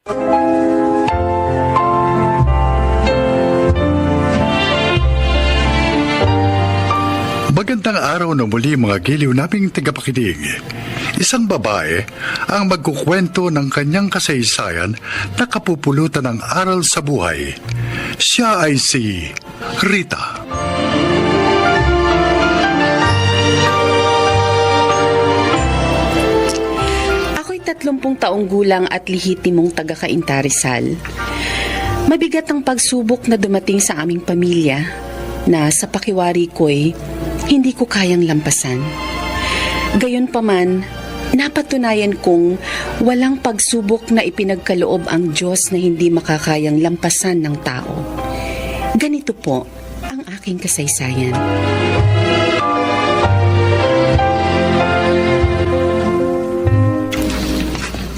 Magandang araw na muli mga giliw naming tagapakinig. Isang babae ang magkukwento ng kanyang kasaysayan na kapupulutan ng aral sa buhay. Siya ay si Rita. Ako'y 30 taong gulang at lihitimong taga-Cainta Rizal. Mabigat ang pagsubok na dumating sa aming pamilya na sa pakiwari ko'y hindi ko kayang lampasan. Gayunpaman, napatunayan kong walang pagsubok na ipinagkaloob ang Diyos na hindi makakayang lampasan ng tao. Ganito po ang aking kasaysayan.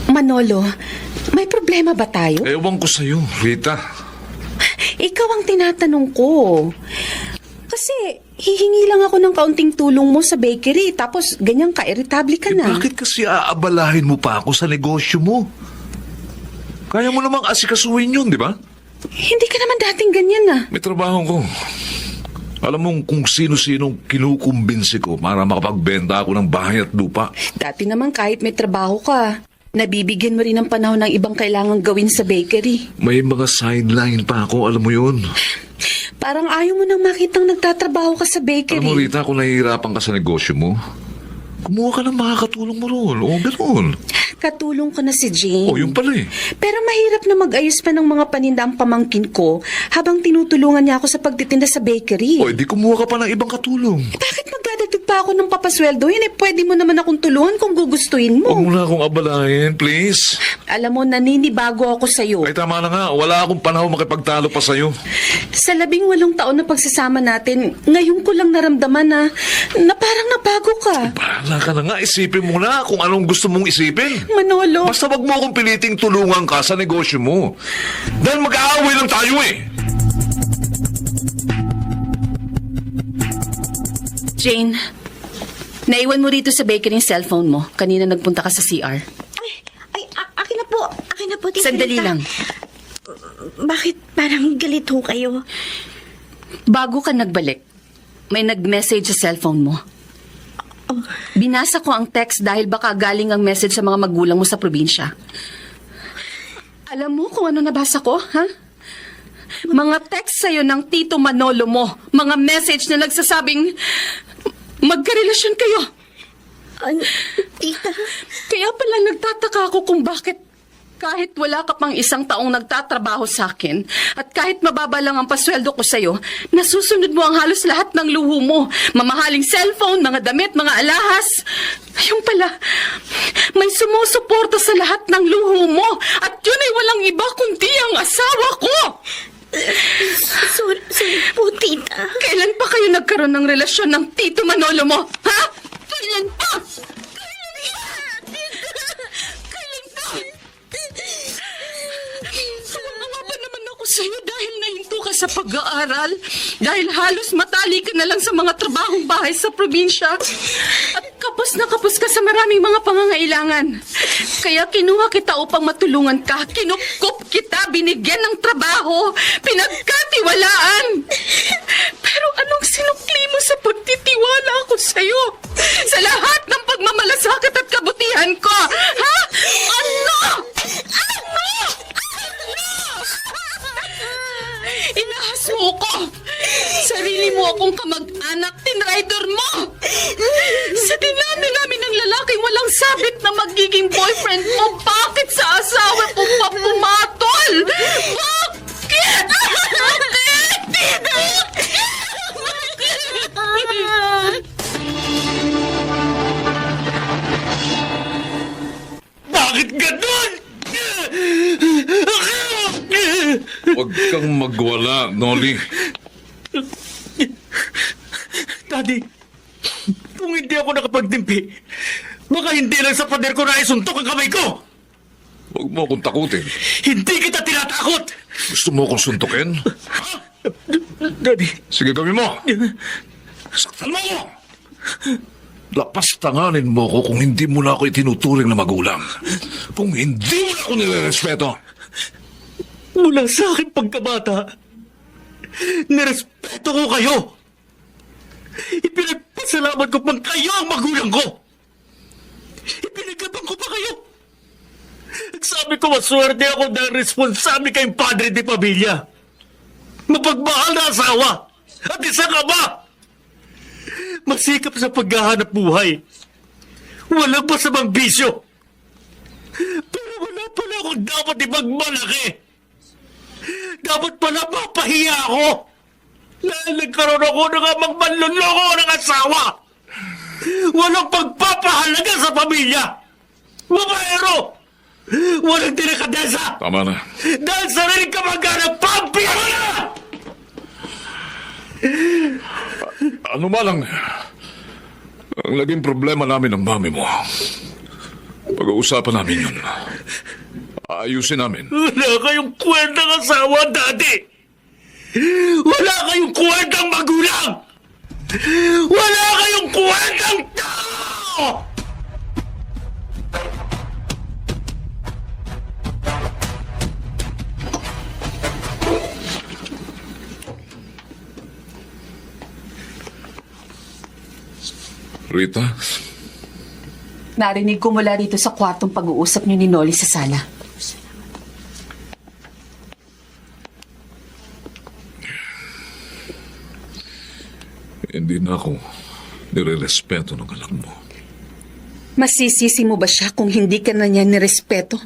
Manolo, may problema ba tayo? Ewan ko sa'yo, Rita. Ikaw ang tinatanong ko. Kasi hihingi lang ako ng kaunting tulong mo sa bakery tapos ganyang ka-irritable ka na. Bakit kasi aabalahin mo pa ako sa negosyo mo? Kaya mo namang asikasuhin yun, di ba? Hindi ka naman dating ganyan na. May trabaho ko. Alam mong kung sino-sinong kinukumbinsi ko para makapagbenta ako ng bahay at lupa. Dati naman kahit may trabaho ka, nabibigyan mo rin ng panahon ng ibang kailangang gawin sa bakery. May mga sideline pa ako, alam mo yun. Parang ayaw mo nang makitang nagtatrabaho ka sa bakery. Alam mo, Rita, kung nahihirapan ka sa negosyo mo, kumuha ka ng makakatulong mo roon. O, ganoon. Katulong ko na si Jane. O, yun pala eh. Pero mahirap na mag-ayos pa ng mga paninda ang pamangkin ko habang tinutulungan niya ako sa pagtitinda sa bakery. O, edi kumuha ka pa ng ibang katulong. Bakit magdadagdag pa ako ng papasweldo? Yun pwede mo naman akong tulungan kung gugustuhin mo. Huwag mo na akong abalahin, please. Alam mo, naninibago ako sa'yo. Ay, tama na nga. Wala akong panahon makipagtalo pa sa'yo. Sa 18 taon na pagsasama natin, ngayon ko lang naramdaman na parang nabago ka. Bahala ka na nga. Isipin mo na kung anong gusto mong isipin. Manolo. Basta wag mo akong piliting tulungan ka sa negosyo mo. Dahil mag-aaway lang tayo eh. Jane, naiwan mo rito sa bakery yung cellphone mo. Kanina nagpunta ka sa CR. Akin na po. Akin na po, Tita Sandali Rita. lang. Bakit parang galit ho kayo? Bago ka nagbalik, may nag-message sa cellphone mo. Oh, Binasa ko ang text dahil baka galing ang message sa mga magulang mo sa probinsya. Alam mo kung ano nabasa ko, ha? Mga text sa'yo ng Tito Manolo mo. Mga message na nagsasabing magkarelasyon kayo. Tita. Kaya pala nagtataka ako kung bakit kahit wala ka pang 1 taong nagtatrabaho sa akin at kahit mababa lang ang pasweldo ko sa'yo, nasusunod mo ang halos lahat ng luho mo. Mamahaling cellphone, mga damit, mga alahas. Ayun pala, may sumusuporta sa lahat ng luho mo at yun ay walang iba kundi ang asawa ko. Sorry po, Tita. Kailan pa kayo nagkaroon ng relasyon ng Tito Manolo mo? Ha? Kailan pa? Nawa ba naman ako sa'yo dahil nahinto ka sa pag-aaral? Dahil halos matali ka na lang sa mga trabahong bahay sa probinsya? At kapos na kapos ka sa maraming mga pangangailangan. Kaya kinuha kita upang matulungan ka. Kinupkup kita, binigyan ng trabaho, pinagkatiwalaan. Pero anong sinukli mo sa pagtitiwala ko sa'yo? Sa lahat ng pagmamalasakit at kabutihan ko? Ha? Ano? Inahas mo ko! Sarili mo akong kamag-anak, tinraidor mo! Sa dinami namin ng lalaking walang sabit na magiging boyfriend mo, bakit sa asawa mo pa pumatol? Bakit? Bakit ganun? Huwag kang magwala, Noli. Daddy, kung hindi ako nakapagtimpi, baka hindi lang sa pader ko na isuntok ang kamay ko! Huwag mo akong takutin. Hindi kita tinatakot! Gusto mo akong suntukin? Daddy, Sige, gawin mo. Saktan mo ako. Lapastanganin mo ko kung hindi mo na ako itinuturing na magulang. Kung hindi mo na ako nilerespeto. Mula sa aking pagkabata, nirespeto ko kayo. Ipinagpasalamat ko pang kayo ang magulang ko. Ipinagabang ko pa kayo. Sabi ko, maswerte ako dahil responsable kayong padre de pamilya. Mapagmahal na asawa. At isang ama. Masikap sa paghahanap buhay. Walang masamang bisyo. Pero wala pala akong dapat ipagmalaki. Dapat pala mapahiya ako. Dahil nagkaroon ako ng amang manluloko ng asawa. Walang pagpapahalaga sa pamilya. Babaero. Walang delikadesa. Tama na. Dahil sariling kamag-anak, pampira na! Ano ba lang ang naging problema namin ng mami mo? Pag-uusapan namin yun. Ayusin namin. Wala kayong kwentang asawa, Daddy! Wala kayong kwentang magulang! Wala kayong kwentang tao! Rita, Narinig ko mula rito sa kwartong pag-uusap niyo ni Noli sa sala. hindi na ako nire-respeto ng anak mo. Masisisi mo ba siya kung hindi ka na niya nirespeto?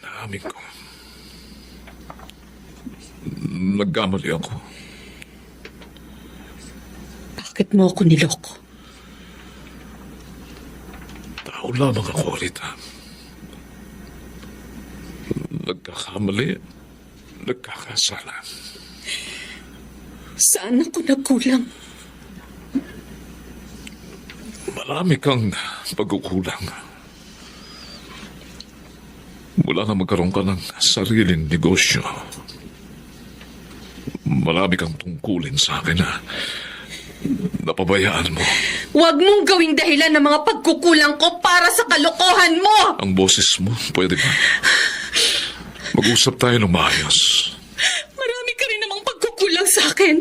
Inaamin ko. Nagkamali ako. Bakit mo ako niloko? Tao lamang ako, Rita. Nagkakamali, nagkakasala. Saan ako nagkulang? Marami kang pagkukulang. Mula na magkaroon ka ng sariling negosyo. Marami kang tungkulin sa akin na napabayaan mo. Huwag mong gawing dahilan ng mga pagkukulang ko para sa kalokohan mo! Ang boses mo, pwede ba? Mag-usap tayo ng maayos. Marami ka rin namang pagkukulang sa akin.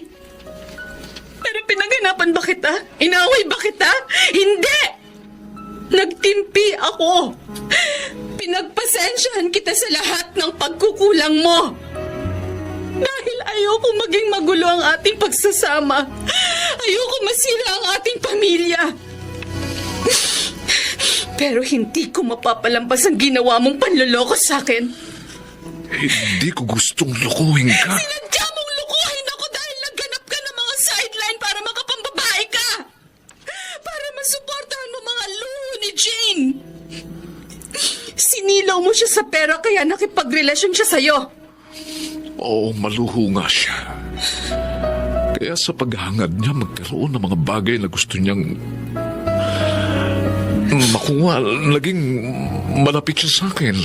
Pero pinaganapan ba kita? Inaway ba kita? Hindi! Nagtimpi ako. Pinagpasensyahan kita sa lahat ng pagkukulang mo. Dahil ayoko maging magulo ang ating pagsasama. Ayoko masira ang ating pamilya. Pero hindi ko mapapalampas ang ginawa mong panloloko sa akin. Hindi ko gustong lukuhin ka. Sinadya mong lukuhin ako dahil nagganap ka ng mga sideline para makapambabae ka. Para masuportahan mo mga luho ni Jane. Sinilaw mo siya sa pera kaya nakipagrelasyon siya sa'yo. Oo, maluho nga siya. Kaya sa paghangad niya magkaroon ng mga bagay na gusto niyang makuha, naging malapit siya sa akin.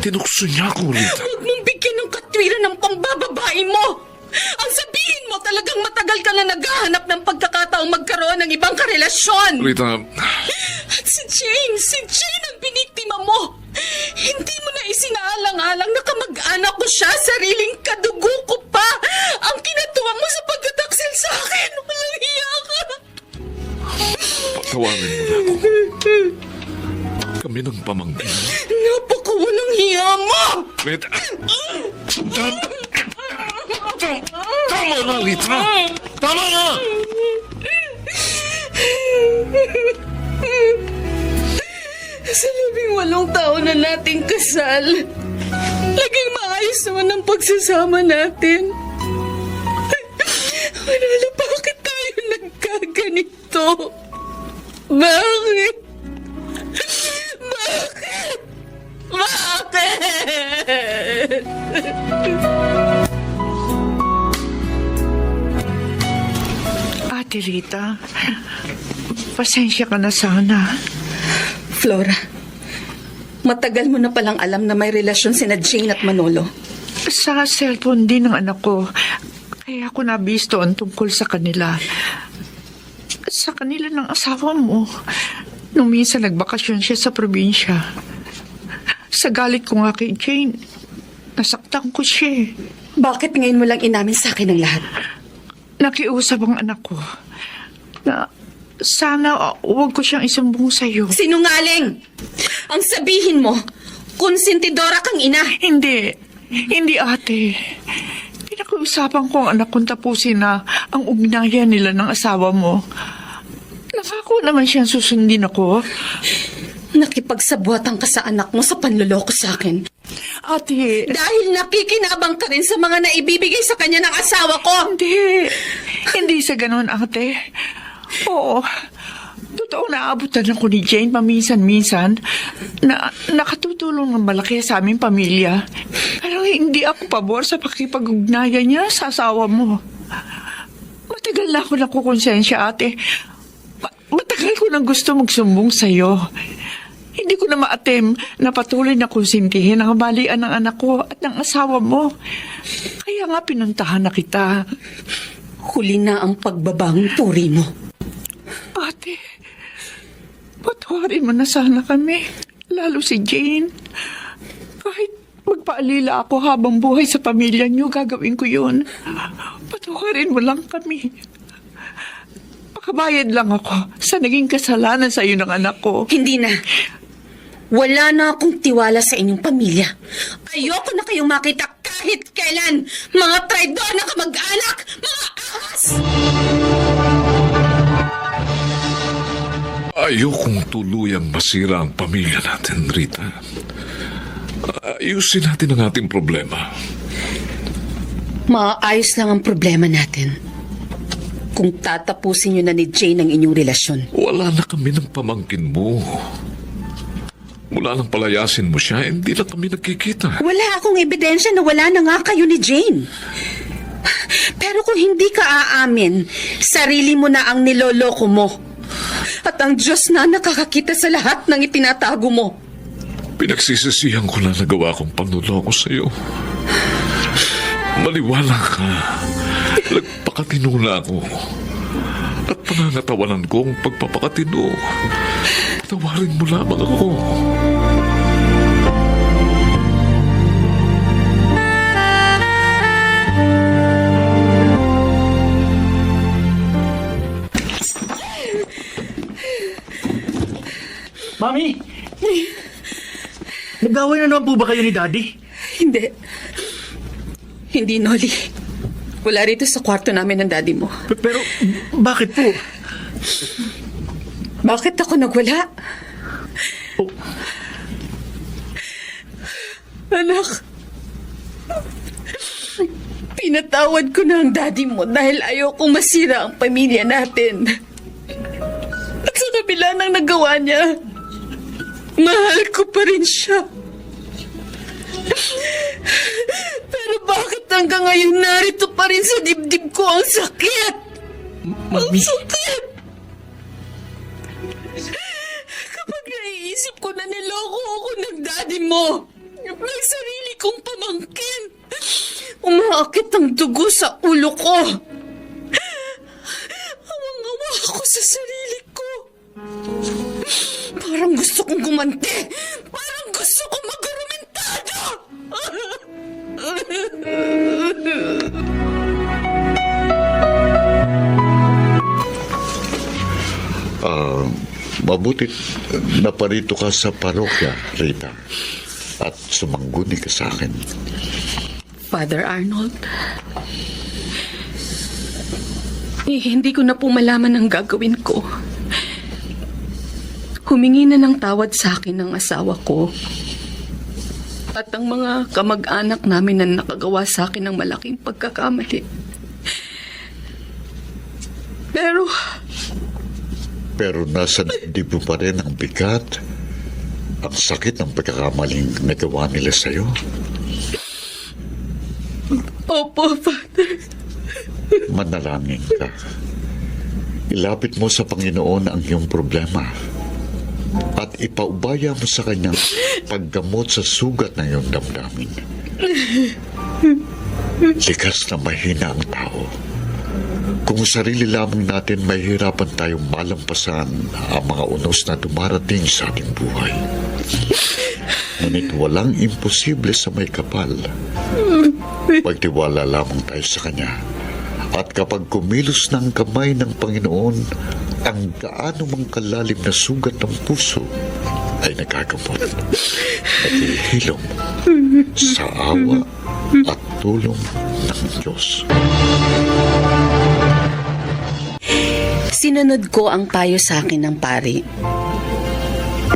Tinukso niya ako, Rita. Huwag mong bigyan ng katwiran ng pambababae mo. Ang sabihin mo talagang matagal ka na naghahanap ng pagkakataong magkaroon ng ibang karelasyon. Rita, At si Jane ang biniktima mo. Hindi mo na isinaalang-alang na kamag-anak ko siya, sariling kadugo ko pa. Ang kinatuwa mo sa pagtataksil sa akin. Walang hiya ka. patawarin mo na ako. Kami ng pamangkin. Napakawalang hiya mo. Rita, tama na, Rita. Tama na. Sa 18 taon na nating kasal, laging maayos naman ang pagsasama natin. Manalo, bakit tayo nagkaganito? Bakit? Bakit? Bakit? Ate Rita, pasensya ka na sana. Flora, matagal mo na palang alam na may relasyon sina Jane at Manolo. Sa cellphone din ng anak ko, kaya ako nabisto ang tungkol sa kanila. Sa kanila ng asawa mo. Nung minsan nagbakasyon siya sa probinsya. Sa galit ko nga kay Jane, nasaktan ko siya. Bakit ngayon mo lang inamin sa akin ang lahat? Nakiusap ang anak ko na sana huwag ko siyang isumbong sa'yo. Sinungaling! Ang sabihin mo, konsentidora kang ina. Hindi ate. Pinakiusapan ko ang anak kong tapusin na ang ugnayan nila ng asawa mo. Nangako naman siyang susundin ako. Nakipagsabuatan ka sa anak mo sa panloloko sa akin. Ate, Dahil nakikinabang ka rin sa mga naibibigay sa kanya ng asawa ko. hindi sa ganun, ate. Oo, totoo na aabutan ako ni Jane paminsan-minsan na nakatutulong ng malaki sa aming pamilya. Pero hindi ako pabor sa pakipag-ugnayan niya sa asawa mo. Matagal na ako nakukonsensya, ate. Matagal ko nang gusto magsumbong sa'yo. Hindi ko na ma-attempt na patuloy na konsintihin ang balian ng anak ko at ng asawa mo. Kaya nga pinuntahan na kita. Huli na ang pagbabang puri mo. Ate, patawarin mo na sana kami. Lalo si Jane. Kahit magpaalila ako habang buhay sa pamilya niyo, gagawin ko yun. Patawarin mo lang kami. Makabayad lang ako sa naging kasalanan sa iyo ng anak ko. Hindi na. Wala na akong tiwala sa inyong pamilya. Ayoko na kayong makita kahit kailan. Mga traidor na kamag-anak! Mga ahas! Ayokong tuluyang masira ang pamilya natin, Rita. Ayusin natin ang ating problema. Maayos lang ang problema natin. Kung tatapusin niyo na ni Jane ang inyong relasyon. Wala na kami ng pamangkin mo. Mula nang palayasin mo siya, hindi na kami nagkikita. Wala akong ebidensya na wala na nga kayo ni Jane. Pero kung hindi ka aamin, sarili mo na ang niloloko mo. At ang Diyos na nakakakita sa lahat ng itinatago mo. Pinagsisisihan ko na nagawa kong panluloko sa'yo. Maliwala ka. Nagpakatino na ako. At panangatawanan ko ang pagpapakatino. Patawarin mo lamang ako. Mami! Nag-away na naman po ba kayo ni Daddy? Hindi. Hindi, Noli. Wala rito sa kwarto namin ng daddy mo. Pero bakit po? Bakit ako nagwala? Oh, Anak, pinatawad ko na ang daddy mo dahil ayokong masira ang pamilya natin. At sa kabila ng nagawa niya, mahal ko pa rin siya. Pero bakit hanggang ngayon narito pa rin sa dibdib ko ang sakit? Ang Mami. sakit! Kapag naiisip ko na niloko ako ng daddy mo, ng sarili kong pamangkin, umaakit ang dugo sa ulo ko. Awang-awa ako sa sarili ko. Parang gusto kong gumante. Parang gusto kong mag-argumentado. Mabuti naparito ka sa parokya, Rita. At sumangguni ka sa akin. Father Arnold, hindi ko na po malaman ang gagawin ko. Humingi na ng tawad sa akin ng asawa ko. At ang mga kamag-anak namin na nakagawa sa akin ng malaking pagkakamali. Pero nasa dibdib mo pa rin ang bigat. Ang sakit ng pagkakamaling nagawa nila sa'yo. Opo, Father. Manalangin ka. Ilapit mo sa Panginoon ang iyong problema. At ipaubaya mo sa Kanyang paggamot sa sugat ng iyong damdamin. Likas na mahina ang tao. Kung sarili lamang natin, mahihirapan tayong malampasan ang mga unos na dumarating sa ating buhay. Ngunit walang imposible sa may kapal. Magtiwala lamang tayo sa Kanya. At kapag kumilos ng kamay ng Panginoon, ang gaano mang kalalim na sugat ng puso ay nagagamot. Naghihilom sa awa at tulong ng Diyos. Sinunod ko ang payo sa akin ng pari.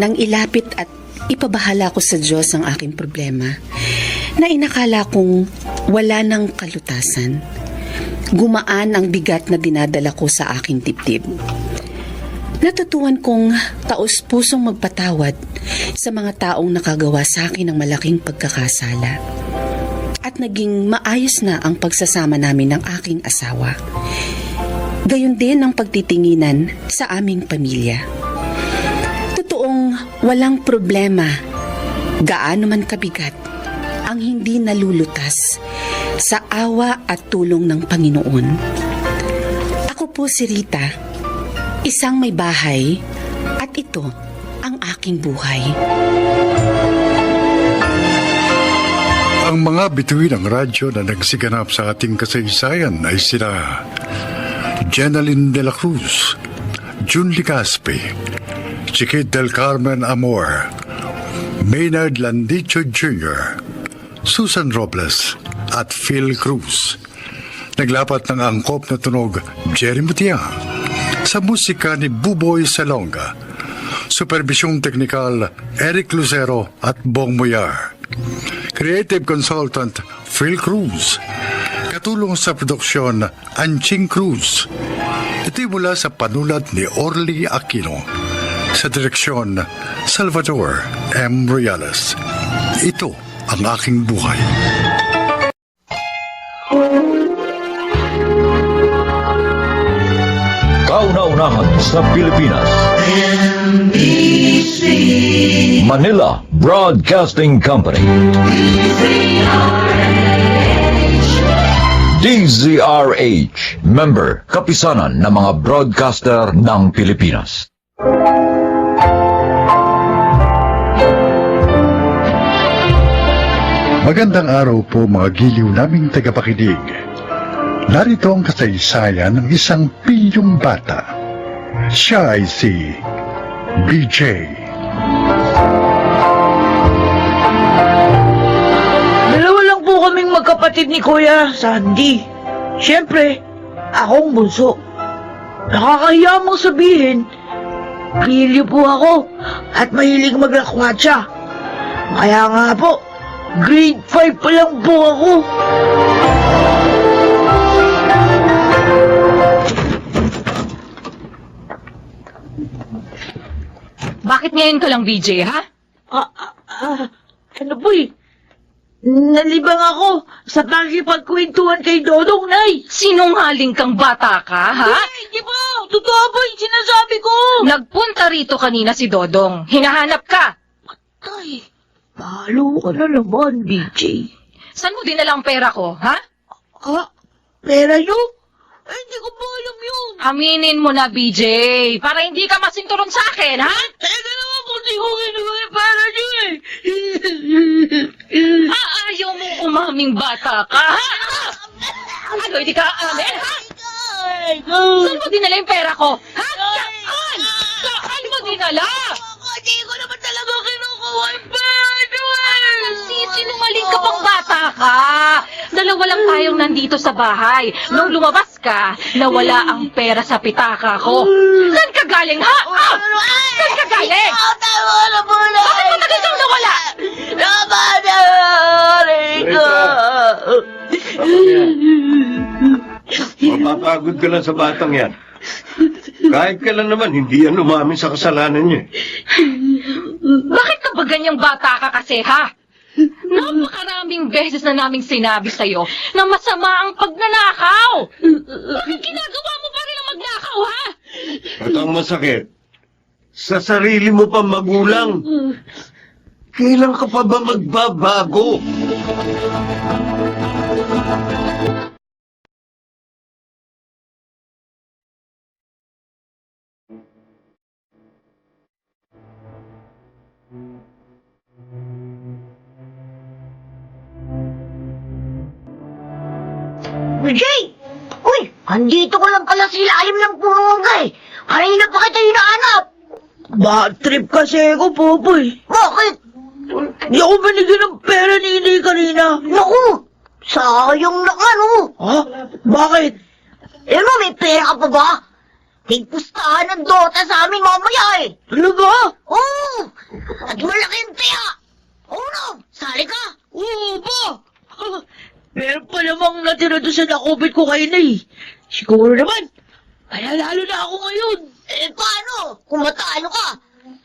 Nang ilapit at ipabahala ko sa Diyos ang aking problema, na inakala kong wala ng kalutasan. Gumaan ang bigat na dinadala ko sa aking dibdib. Natutuhan kong taos-pusong magpatawad sa mga taong nakagawa sa akin ng malaking pagkakasala. At naging maayos na ang pagsasama namin ng aking asawa. Gayon din ang pagtitinginan sa aming pamilya. Totoong walang problema, gaano man kabigat, ang hindi nalulutas sa awa at tulong ng Panginoon. Ako po si Rita, isang may bahay, at ito ang aking buhay. Ang mga bituin ng radyo na nagsiganap sa ating kasaysayan ay sina Jenaline de la Cruz, June Ligaspi, Chiquit del Carmen Amor, Maynard Landicho Jr., Susan Robles, at Phil Cruz. Naglapat ng angkop na tunog Jerry Mutia sa musika ni Buboy Salonga. Supervisyong teknikal Eric Lucero at Bong Muyar. Creative consultant Phil Cruz. Katulong sa produksyon Anching Cruz. Ito'y mula sa panulat ni Orly Aquino. Sa direksyon Salvador M. Royales. Ito ang aking buhay. Kauna-unahan sa Pilipinas. Manila Broadcasting Company. DZRH, member, kapisanan ng mga broadcaster ng Pilipinas. Magandang araw po mga giliw naming tagapakinig. Narito ang kasaysayan ng isang pilyong bata. Siya ay si BJ. Dalawa lang po kaming magkapatid ni Kuya Sandy. Siyempre, akong bunso. Nakakahiya mong sabihin, pilyo po ako at mahilig maglakwatsa. Kaya nga po, grade 5 pa lang po ako. Bakit ngayon ka lang, BJ, ha? Ano po eh? Nalibang ako sa pakipagkwentuhan kay Dodong, Nay. Sinungaling kang bata ka, ha? Hindi po, totoo po yung sinasabi ko. Nagpunta rito kanina si Dodong. Hinahanap ka. Tay, palo ka na naman, BJ. Saan mo dinala ang pera ko, ha? Pera nyo? Hindi ko po alam yun. Aminin mo na, BJ, para hindi ka masinturon sa akin, ha? Teka naman po, di ko kinuha yung pera nyo eh. Ayaw mo umaming bata ka, ha? Ano, hindi ka aamin, ha? Saan mo dinala yung pera ko? Ha? Saan? Saan mo dinala? Hindi ko naman talaga kinukuha yung pera nyo eh. Nagsisinungaling ka pang bata ka. Dalawa lang tayong nandito sa bahay. Nung lumabas ka, nawala ang pera sa pitaka ko. Saan ka galing, ha? Saan ka galing? Tama na po na. Bakit matagal kang nawala? Mapapagod ka lang sa batang yan. Kahit kailan naman, hindi yan umamin sa kasalanan niya. Bakit ka ba ganyang bata ka kasi, ha? Napakaraming beses na naming sinabi sa'yo na masama ang pagnanakaw. Bakit ginagawa mo pa rin ang magnakaw, ha? At ang masakit, sa sarili mo pa magulang. Kailan ka pa ba magbabago? BJ! Uy, andito ko lang pala sa ilalim ng puno eh. Kanina pa kita hinahanap. Bad trip kasi ako, Popoy. Bakit? Di ako binigyan ng pera ni Inay kanina. Naku, sayang naman oh. Ha? Bakit? Ano, may pera ka pa ba? Tigpustahan ng Dota sa amin mamaya eh. Talaga? Oo! At malaki yung pera. Oo no, sali ka. Oo ba? Meron pa namang natira doon sa nakupit ko kayo na eh. Siguro naman, kaya lalo na ako ngayon. Eh paano? Kung matalo ka.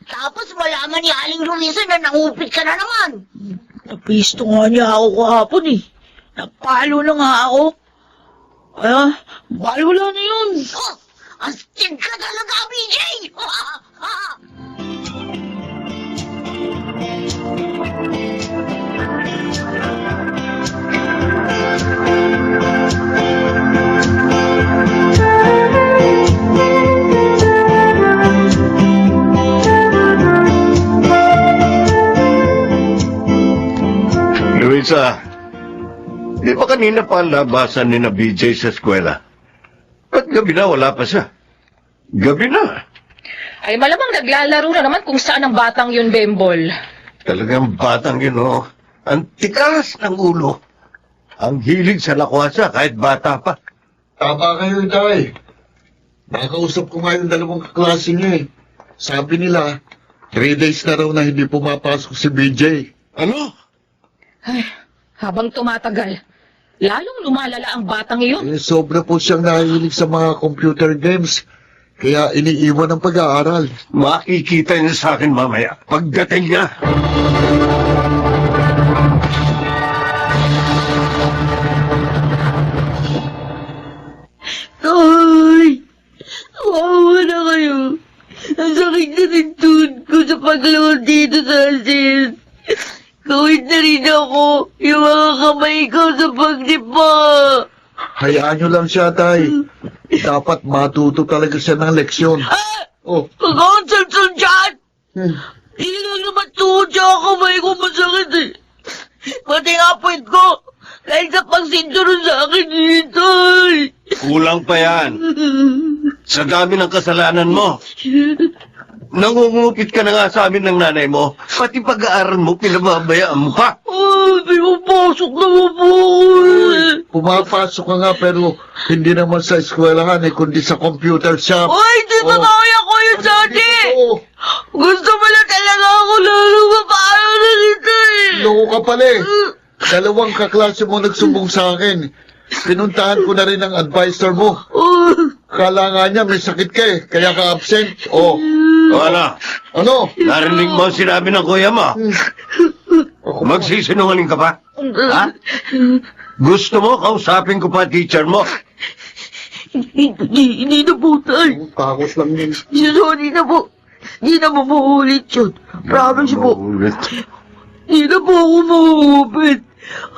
Tapos malaman ni Aling Luisa na nangupit ka na naman. Napisto nga niya ako kahapon eh. Napalo na nga ako. Kaya, balo lang na yun. Oh, astig ka talaga, BJ! Luisa, di ba kanina pa ang labasan ni na BJ sa eskwela? Ba't gabi na wala pa siya? Gabi na. Ay, malamang naglalaro na naman kung saan ang batang yun, Bembol. Talagang batang yun, oh. Ang tikas ng ulo. Ang hilig sa lakwasa kahit bata pa. Tama kayo, Tay. Nakausap ko nga yung dalawang kaklase niya eh. Sabi nila, 3 days na raw na hindi pumapasok si BJ. Ano? Ay, habang tumatagal, lalong lumalala ang batang iyon. Eh, sobra po siyang nahilig sa mga computer games. Kaya iniiwan ang pag-aaral. Makikita niya sa akin mamaya. Pagdating niya. Ay! Kawawa na kayo. Ang sakit na rin tuhod ko sa pagluhod dito sa asin. Kawit na rin ako. Yung mga kamay ko sa pagdipa. Hayaan nyo lang siya, Tay. Dapat matuto talaga siya ng leksyon. Oh. Pag-consult dyan! Hindi lang naman tuhod siya ang kamay ko masakit eh. Pati nga puwet ko. Dahil sa pagsinturon sa akin dito eh. Kulang pa yan. Sa dami ng kasalanan mo. Nangungupit ka na nga sa amin ng nanay mo. Pati pag-aaral mo, pinababayaan mo pa. Ay, pinapasok naman po ako eh. Pumapasok ka nga pero hindi naman sa eskwelahan eh, kundi sa computer shop. Ay, di ba kaya ko yun, Daddy? Oo. Gusto mo na talaga ako lalo paano na dito eh. Loko ka pala eh. Dalawang kaklase mo nagsumbong sa akin. Pinuntahan ko na rin ang advisor mo. Kala nga niya may sakit ka eh, kaya ka absent. Oh. O ano? Ano? Narinig mo ang sinabi ng kuya mo? Magsisinungaling ka pa? Ha? Gusto mo kausapin ko pa teacher mo? Hindi na po, Tay. Takot lang yun. Sorry na po. Hindi na po mauulit yun. Promise po. Ulit. Hindi na po ako mauupit.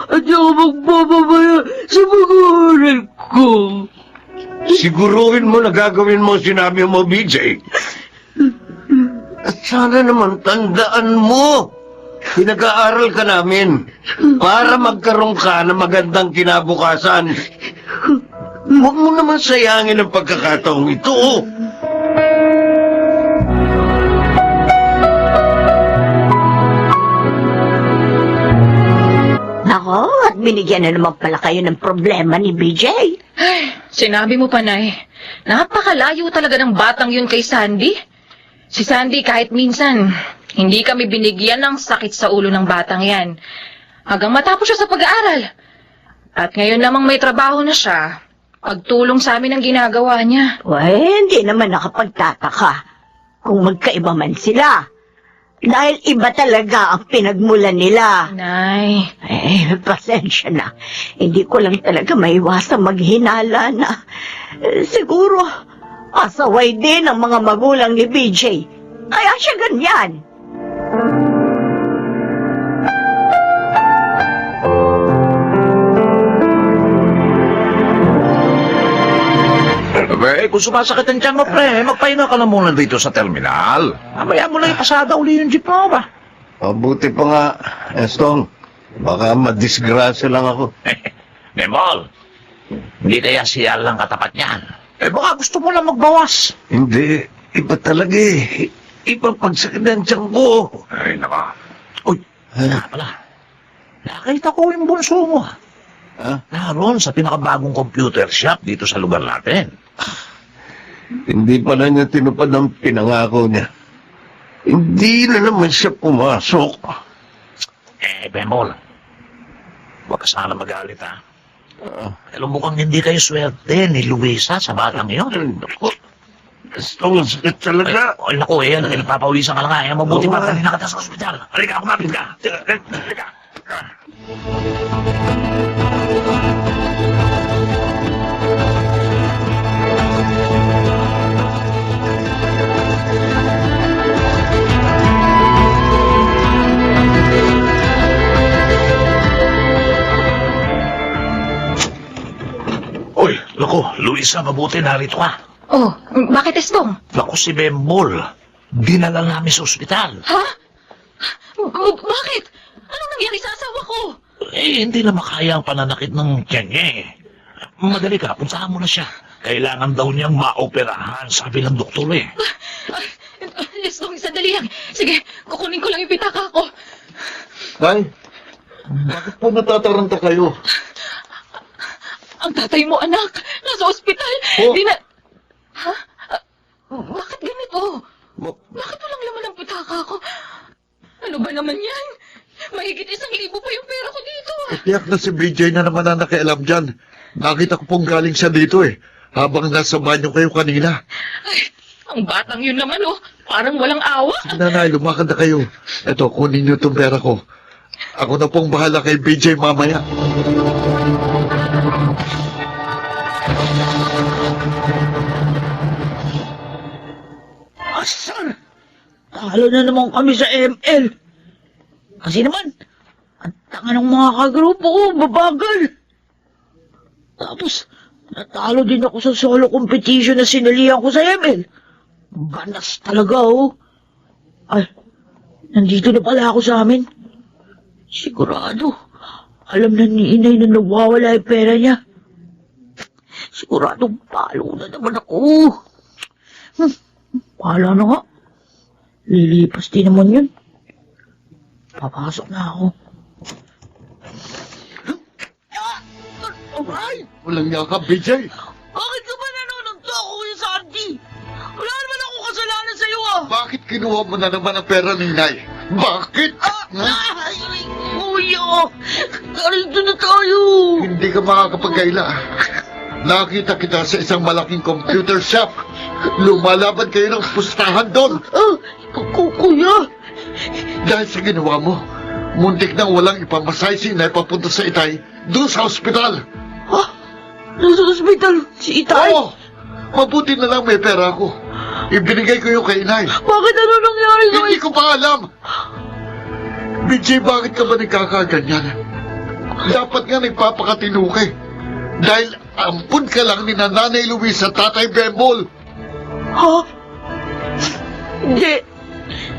At di ako magpapabaya sa pag-aaral ko. Siguruhin mo na gagawin mo sinabi mo, BJ. At sana naman tandaan mo. Pinag-aaral ka namin para magkaroon ka ng magandang kinabukasan. Huwag mo naman sayangin ang pagkakataong ito. Nako, at binigyan na naman pala kayo ng problema ni BJ. Sinabi mo pa, Nay. Napakalayo talaga ng batang yun kay Sandy. Si Sandy kahit minsan, hindi kami binigyan ng sakit sa ulo ng batang yan. Hanggang matapos siya sa pag-aaral. At ngayon namang may trabaho na siya, pagtulong sa amin ang ginagawa niya. Hindi naman nakapagtataka kung magkaiba man sila. Dahil iba talaga ang pinagmulan nila. Nay. Pasensya na. Hindi ko lang talaga maiwasang maghinala na siguro asaway din ang mga magulang ni BJ. Kaya siya ganyan. Kung sumasakit ang tiyan mo, pre, magpahinga ka na muna dito sa terminal. Mamaya mo lang ipasada uli yung jeep mo ba? Mabuti pa nga, Estong. Baka madisgrasya lang ako. Nemol, Hindi kaya siya lang katapat niyan. Eh baka gusto mo lang magbawas. Hindi. Iba talaga eh. Iba pagsakit ng tiyan ko. Ay, naka. Uy, pala. Nakita ko yung bunso mo. Naroon sa pinakabagong computer shop dito sa lugar natin. Hindi pala niya tinupad ang pinangako niya. Hindi na naman siya pumasok. Bemol. Huwag ka sana magalit, ha? Alam mo kang hindi kayo swerte ni Luisa sa batang yun. Ang sakit talaga. Ay, naku, yan. Nagpapawisan ka lang nga. Mabuti pa kanina ka sa ospital. Halika, kumapit ka. Halika. Uy, naku, Luisa, mabuti narito ka. Oh, bakit Estong? Naku, si Bembol. Dinala namin sa ospital. Ha? Bakit? Anong nangyari sa asawa ko? Hindi na makaya ang pananakit ng tiyan niya eh. Madali ka, punsahan mo na siya. Kailangan daw niyang maoperahan, sabi ng doktor eh. Estong, sandali lang. Sige, kukunin ko lang yung pitaka ko. Nay, bakit po natataranta kayo? Ang tatay mo, anak, nasa ospital. Oh. Di na... Ha? Bakit ganito? Bakit walang laman ang pitaka ko? Ano ba naman yan? Mahigit 1,000 pa yung pera ko dito. Tiyak na si BJ na naman ang nakialam dyan. Nakita ko pong galing siya dito eh. Habang nasa banyo kayo kanina. Ay, ang batang yun naman, oh. Parang walang awa. Sige nanay, lumakad na kayo. Eto, kunin niyo itong pera ko. Ako na pong bahala kay BJ mamaya. Asan? Talo na naman kami sa ML. Kasi naman, ang tanga ng mga kagrupo ko, babagal. Tapos, natalo din ako sa solo competition na sinalihan ko sa ML. Ganas talaga, oh. Ay, nandito na pala ako sa amin. Sigurado, alam na ni inay na nawawala yung pera niya. Siguradong palo na naman ako. Pahala na nga. Lilipas din naman yun. Papasok na ako. Ay, walang niya ka, BJ. Bakit ka ba nanonood ako yung Sandy? Wala naman ako kasalanan sa'yo ah! Bakit kinuha mo na naman ang pera ni Nay? Bakit? Ay, kuya! Narito na tayo! Hindi ka makakapagkaila. Nakita kita sa isang malaking computer shop. Lumalaban kayo ng pustahan doon. Kuya! Dahil sa ginawa mo, muntik nang walang ipamasay si Inay papunta sa Itay doon sa ospital. Ha? Nasa ospital si Itay? Oo! Mabuti na lang may pera ako. Ibinigay ko yung kay Inay. Bakit ano nangyari sa'yo? Hindi ko pa alam. BJ, bakit ka ba nagkakaganyan? Dapat nga nagpapakatino ka eh. Dahil ampun ka lang ni Nanay Luis sa Tatay Bembol. Ha? Hindi.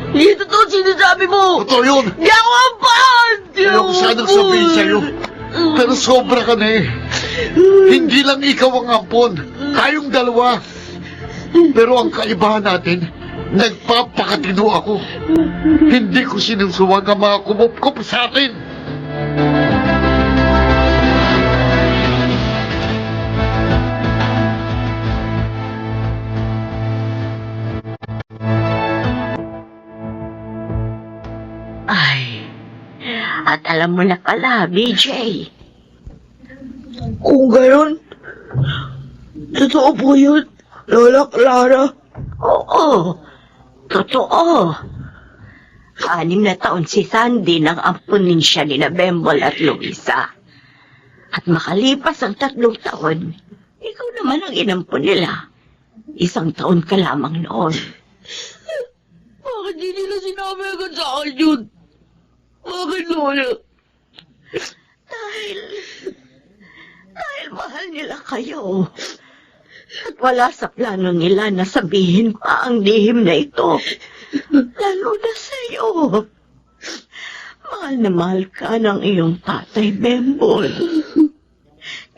Hindi totoo sinasabi mo. Totoo yun. Hindi ako ampun! Ayoko sanang sabihin sa'yo. Pero sobra ka na eh. Hindi lang ikaw ang ampon. Tayong dalawa. Pero ang kaibahan natin, nagpapakatino ako. Hindi ko sinusuwag ang mga kumupkup sa atin. Ay, at alam mo na pala, BJ. Kung gayon, totoo po yun, Lola Clara. Oo, totoo. 6 na taon si Sandy nang ampunin siya ni na Bembol at Luisa. At makalipas ang 3 taon, ikaw naman ang inampun nila. 1 taon ka lamang noon. Bakit di nila sinabi agad sa akin yun? Bakit, Lola? Dahil mahal nila kayo. At wala sa plano nila na sabihin pa ang lihim na ito. Lalo na sa'yo. Mahal na mahal ka ng iyong tatay, Bembol.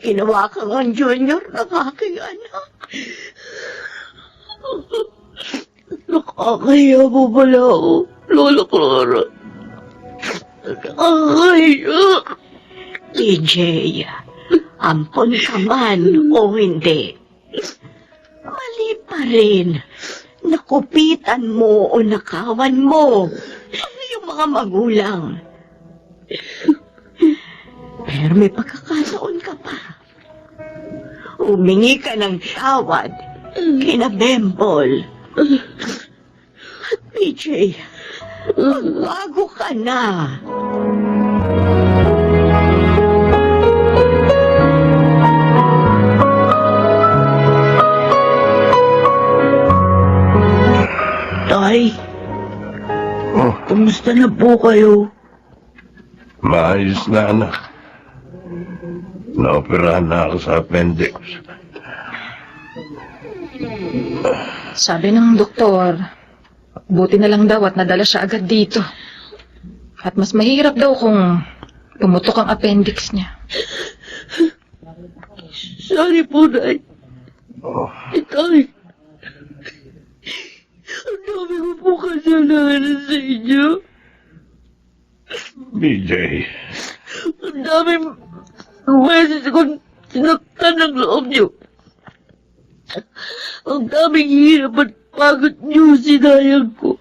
Ginawa ka ng junior ng aking anak. Nakakahiya mo pala ako, Lola Clara. Nakakahiya. TJ, ampon ka man o hindi. Mali pa rin. Nakupitan mo o nakawan mo yung mga magulang. Pero may pagkakataon ka pa. Humingi ka ng tawad kina Bembol. At PJ, magbago ka na. Tay, kumusta na po kayo? Maayos na, anak. Naoperahan na ako sa appendix. Sabi ng doktor, buti na lang daw at nadala siya agad dito. At mas mahirap daw kung pumutok ang appendix niya. Sorry po, Nay. Tay, ang dami ko po kasalanan sa inyo. BJ, Ang dami beses kong sinaktan ng loob niyo. Ang daming hirap at pagod niyo sinayang ko.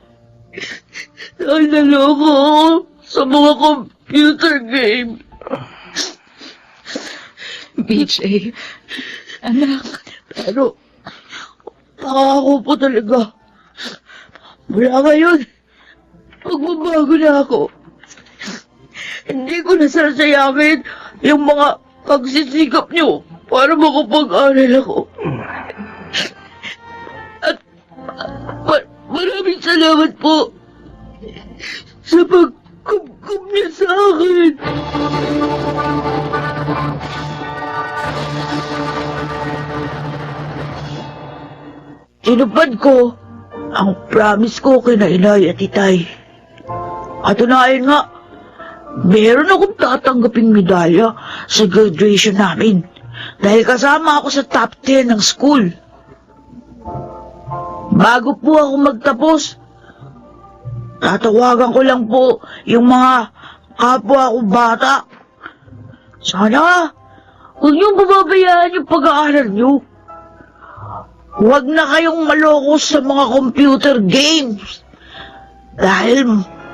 Dahil naloko ako sa mga computer game. BJ, anak. Pero, pangako po talaga. Mula ngayon, magbabago na ako. Hindi ko na sasayangin yung mga pagsisikap niyo para makapag-aral ako. At maraming salamat po sa pagkumkum niya sa akin. Tinupad ko ang promise ko kina inay at itay. At unahin nga, meron akong tatanggaping medalya sa graduation namin dahil kasama ako sa top 10 ng school. Bago po ako magtapos, tatawagan ko lang po yung mga kapwa ko bata. Sana, huwag niyong pababayaan yung pag-aaral niyo. Huwag na kayong maloko sa mga computer games. Dahil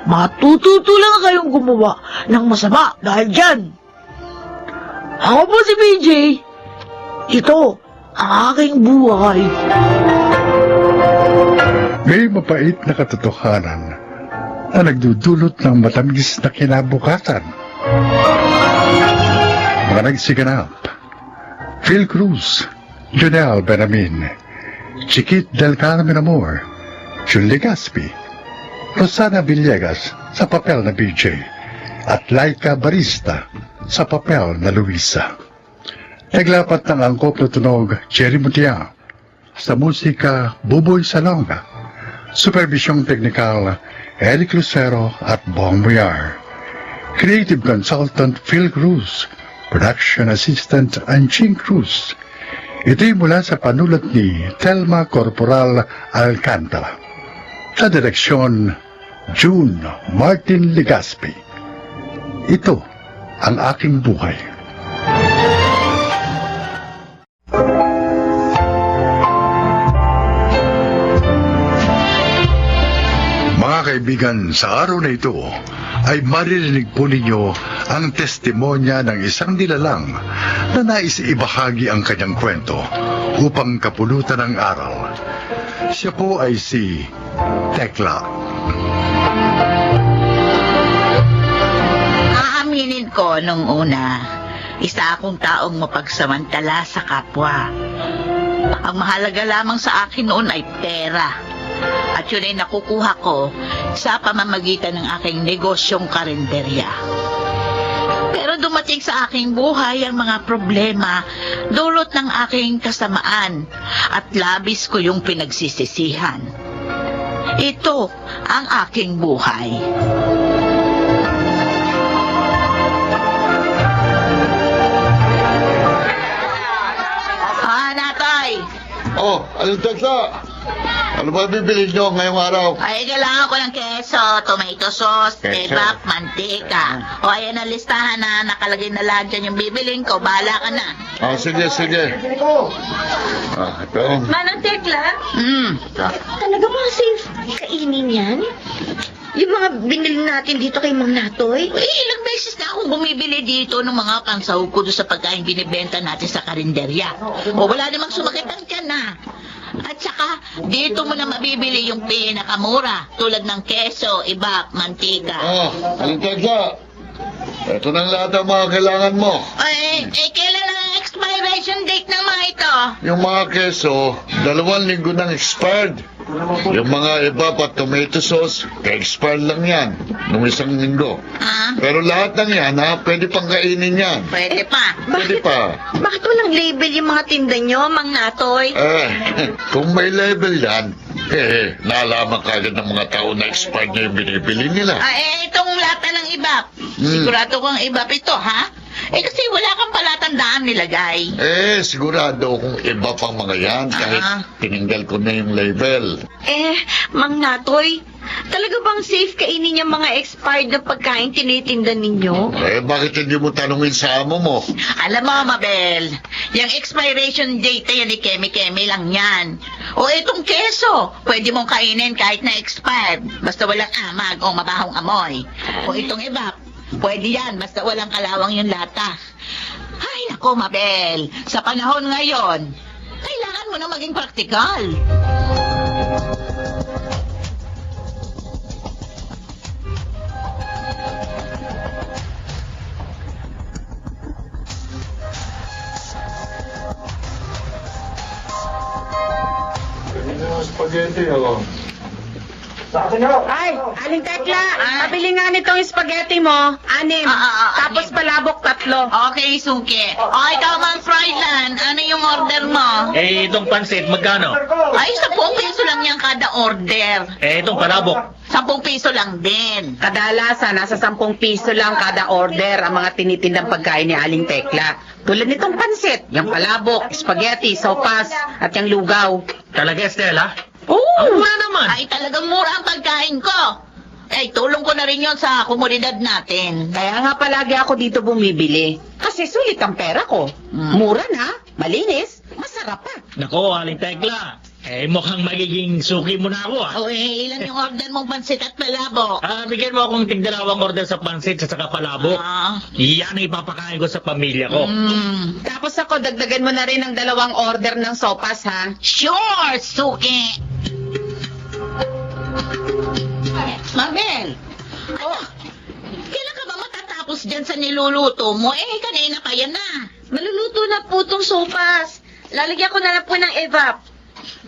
matututo lang kayong gumawa ng masama dahil dyan. Ako po si BJ. Ito ang aking buhay. May mapait na katotohanan na nagdudulot ng matamis na kinabukasan. Mga nagsiganap: Phil Cruz, Jonel Benamin, Chiquit del Carmen Amor, Julie Gaspi, Rosana Villegas sa papel na BJ, at Laika Barista sa papel na Luisa. Naglapat ng angkop na tunog Jerry Mutia, sa musika Buboy Salonga, supervisyong teknikal Eric Lucero at Bong Muyar, creative consultant Phil Cruz, production assistant Anching Cruz. Ito'y mula sa panulat ni Telma Corporal Alcantara. Sa direksyon, June Martin Legaspi. Ito ang aking buhay. Mga kaibigan, sa araw na ito ay maririnig po ninyo ang testimonya ng isang nilalang na nais ibahagi ang kanyang kwento upang kapulutan ng aral. Siya po ay si Tekla. Aaminin ko nung una, isa akong taong mapagsamantala sa kapwa. Ang mahalaga lamang sa akin noon ay pera. At yun ay nakukuha ko sa pamamagitan ng aking negosyong karinderya. Pero dumating sa aking buhay ang mga problema dulot ng aking kasamaan at labis ko yung pinagsisisihan. Ito ang aking buhay. Aling Tekla, ano ba bibili nyo ngayong araw? Ay, kailangan ko ng keso, tomato sauce, Keso. kebab, mantika. O ayan ang listahan na nakalagay na lahat dyan yung bibiling ko. Bahala ka na. Sige. Ito. Manang Tekla, Talaga ba safe kainin yan? yung mga binili natin dito kay Mang Natoy, Ilang beses na akong bumibili dito ng mga pansahog ko doon sa pagkain binibenta natin sa karinderya. O wala namang sumakit ang tiyan na. At saka, dito mo na mabibili yung pinakamura. Tulad ng keso, iba, mantika. Aling Tekla, ito na lahat ang mga kailangan mo. Kailan ang expiration date ng mga ito? Yung mga keso, 2 linggo nang expired. Yung mga iba pa tomato sauce, expired lang yan, nung 1 linggo. Pero lahat ng yan, pwede pang kainin yan. Pwede pa. Pwede pa. bakit walang label yung mga tinda nyo, Mang Natoy? Kung may label yan, naalaman kagad ng mga tao na expired na yung binibili nila. Itong lata ng ibap. Sigurado kong ibap ito, ha? Kasi wala kang palatandaan nilagay. Sigurado kung iba pang mga yan, kahit tinanggal ko na yung label. Mang Natoy, talaga bang safe kainin yung mga expired na pagkain tinitinda ninyo? Bakit hindi mo tanungin sa amo mo? Alam mo, Mabel, yung expiration date na yan ni Kemi-Kemi lang yan. O itong keso, pwede mong kainin kahit na expired, basta walang amag o mabahong amoy. O itong ibap, pwede yan, basta walang kalawang yung lata. Ay, nako, Mabel, sa panahon ngayon, kailangan mo na maging praktikal. Spaghetti, ako. Ay, Aling Tekla, pabili nga nitong spaghetti mo, 6. Tapos palabok 3. Okay, Suki. O, ikaw, Mang Froilan, ano yung order mo? Itong pansit, magkano? Ay, 10 piso lang yan kada order. Itong palabok. 10 piso lang din. Kadalasan, nasa 10 piso lang kada order ang mga tinitindang pagkain ni Aling Tekla. Tulad nitong pansit, yung palabok, spaghetti, sopas, at yung lugaw. Talaga, Stella? Oo! Ang mura naman. Ay, talagang mura ang pagkain ko. Tulong ko na rin yon sa komunidad natin. Kaya nga palagi ako dito bumibili. Kasi sulit ang pera ko. Mura na, malinis, masarap pa. Nako, Aling Tekla. Mukhang magiging suki mo na ako, O, ilan yung order mong pansit at palabok? Bigyan mo akong tig-2 order sa pansit at saka palabok. Yan ang ipapakain ko sa pamilya ko. Tapos ako, dagdagan mo na rin ng 2 order ng sopas, ha? Sure, Suki. Mabel, kailan ka ba matatapos dyan sa niluluto mo? Kanina pa yan na. Maluluto na po itong sopas. Lalagyan ko na lang po ng evap.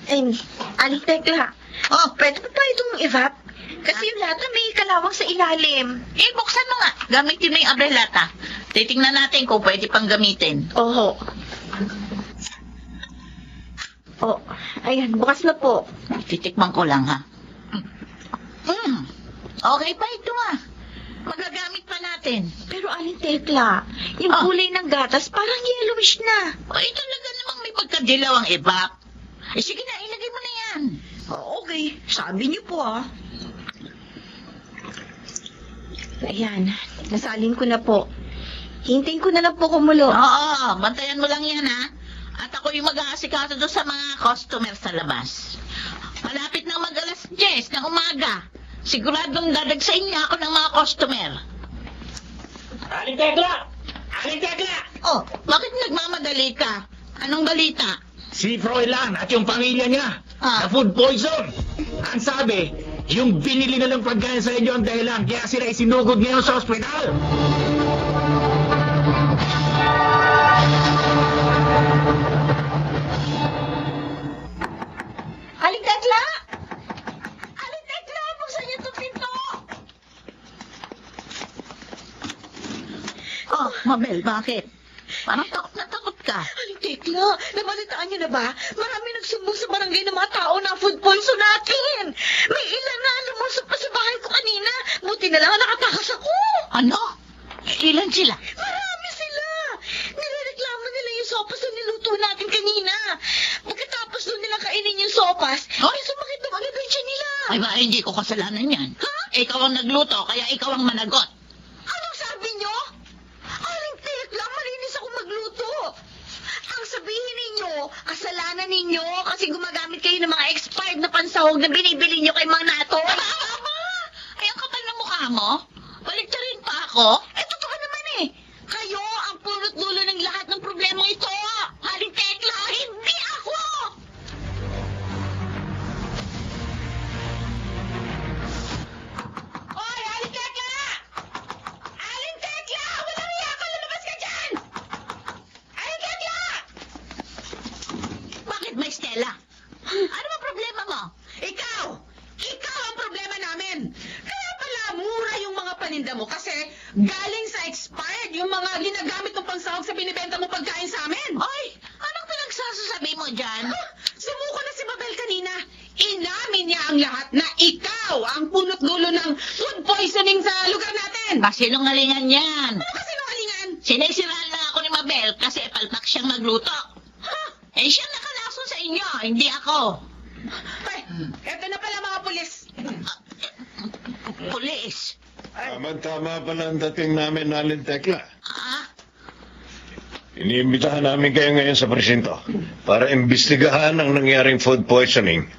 Aling Tekla, pwede pa itong evap? Kasi yung lata may kalawang sa ilalim. Buksan mo nga. Gamitin mo yung abrelata. Titingnan natin kung pwede pang gamitin. Oho. Ayan, bukas na po. Titikman ko lang, ha? Okay pa ito, Magagamit pa natin. Pero Aling Tekla, yung kulay ng gatas parang yellowish na. Talaga namang may pagkadilaw ang evap. Sige na, ilagay mo na yan. Okay, sabi niyo po Ayan, nasalin ko na po. Hintayin ko na lang po kumulo. Oo, bantayan mo lang yan, ha? At ako yung mag-aasikaso doon sa mga customer sa labas. Malapit na mag-alas 10 ng umaga. Siguradong dadagsain niya ako ng mga customer. Aling Tekla! Aling Tekla! Bakit nagmamadali ka? Anong balita? Si Froilan at yung pamilya niya na food poison. Ang sabi, yung binili na lang pagkain sa inyo ang dahilan kaya sila isinugod ngayon sa ospital. Aling Tekla! Aling Tekla! Buksan niyo itong pinto! Mabel, bakit? Parang takot na takot ka. Aling Tekla, nabalitaan niyo na ba? Marami nagsumbong sa barangay ng mga tao na food poison natin. May ilan na lumusok pa sa bahay ko kanina. Buti na lang nakatakas ako. Ano? Ilan sila? Marami sila. Nirereklamo nila yung sopas na niluto natin kanina. Pagkatapos doon nila kainin Ay ba, hindi ko kasalanan yan. Ikaw ang nagluto, kaya ikaw ang managot. Anong sabi nyo? Aling Tekla, malinis ako magluto. Ang sabihin ninyo, kasalanan ninyo kasi gumagamit kayo ng mga expired na pansahog na binibili nyo kay Mang Nato. Aba! Ay, ang kapal ng mukha mo. Baliktarin pa ako. Totoo naman eh. Kayo ang punot dulo ng lahat ng problema ito. Aling Tekla, hindi ako! Hoy, Aling Tekla! Aling Tekla! Walang iya ka! Lumabas ka dyan! Aling Tekla! Bakit ba, Stella? Ano ba problema mo? Ikaw! Ikaw ang problema namin! Kaya pala mura yung mga paninda mo kasi galing sa expired yung mga ginagamit ng pansahog sa binibenta mo pagkain sa amin. Ay, anong pinagsasasabi mo dyan? Sumuko na si Mabel kanina. Inamin niya ang lahat na ikaw ang punot dulo ng food poisoning sa lugar natin. Pasinungalingan yan. Ano kasi nungalingan? Sinisiraan lang ako ni Mabel kasi palpak siyang magluto. Eh, siyang nakalaso sa inyo, hindi ako. Ay, eto na pala mga pulis. Pulis. Tama pala ang dating namin, Aling Tekla. Ah, Iniimbitahan namin kayo ngayon sa presinto para imbestigahan ang nangyaring food poisoning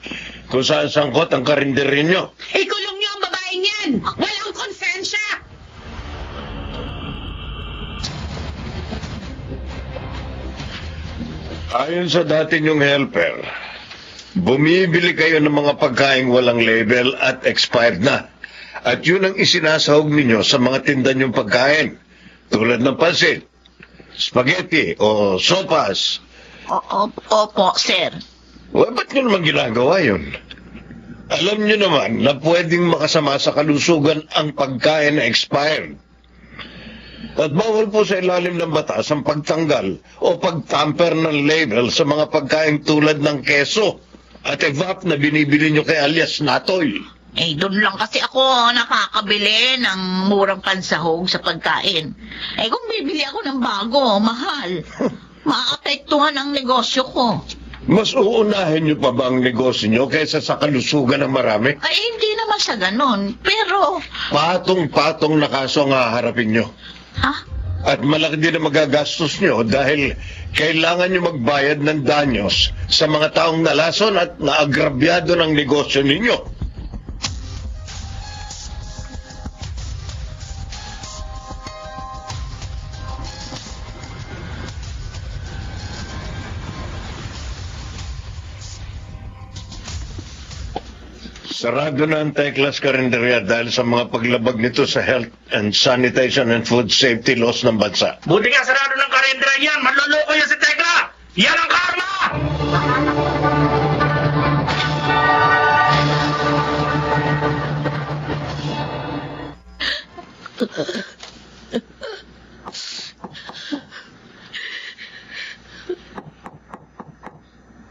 kung saan sangkot ang karinderya nyo. Ikulong niyo ang babaeng yan. Walang konsensya. Ayon sa dati nyong helper, bumibili kayo ng mga pagkaing walang label at expired na. At yun ang isinasahog ninyo sa mga tinda nyong pagkain, tulad ng pansit, spaghetti o sopas. opo, sir. Well, ba't nyo naman ginagawa yun? Alam nyo naman na pwedeng makasama sa kalusugan ang pagkain na expired. At bawal po sa ilalim ng batas ang pagtanggal o pagtamper ng label sa mga pagkain tulad ng keso at evap na binibili nyo kay alias Natoy. Eh, doon lang kasi ako nakakabili ng murang pansahog sa pagkain. Eh, kung bibili ako ng bago, mahal, maapektuhan ang negosyo ko. Mas uunahin nyo pa ba ang negosyo nyo kaysa sa kalusugan ng marami? Ay, hindi naman sa ganon. Pero, Patong-patong na kaso ang haharapin nyo. ha? At malaki din ang magagastos nyo dahil kailangan nyo magbayad ng danyos sa mga taong nalason at naagrabyado ng negosyo ninyo. Sarado na ang Teklas Karinderya dahil sa mga paglabag nito sa health and sanitation and food safety laws ng bansa. Buti nga sarado ng karindra yan. Manloloko yan si Tekla. Yan ang karma!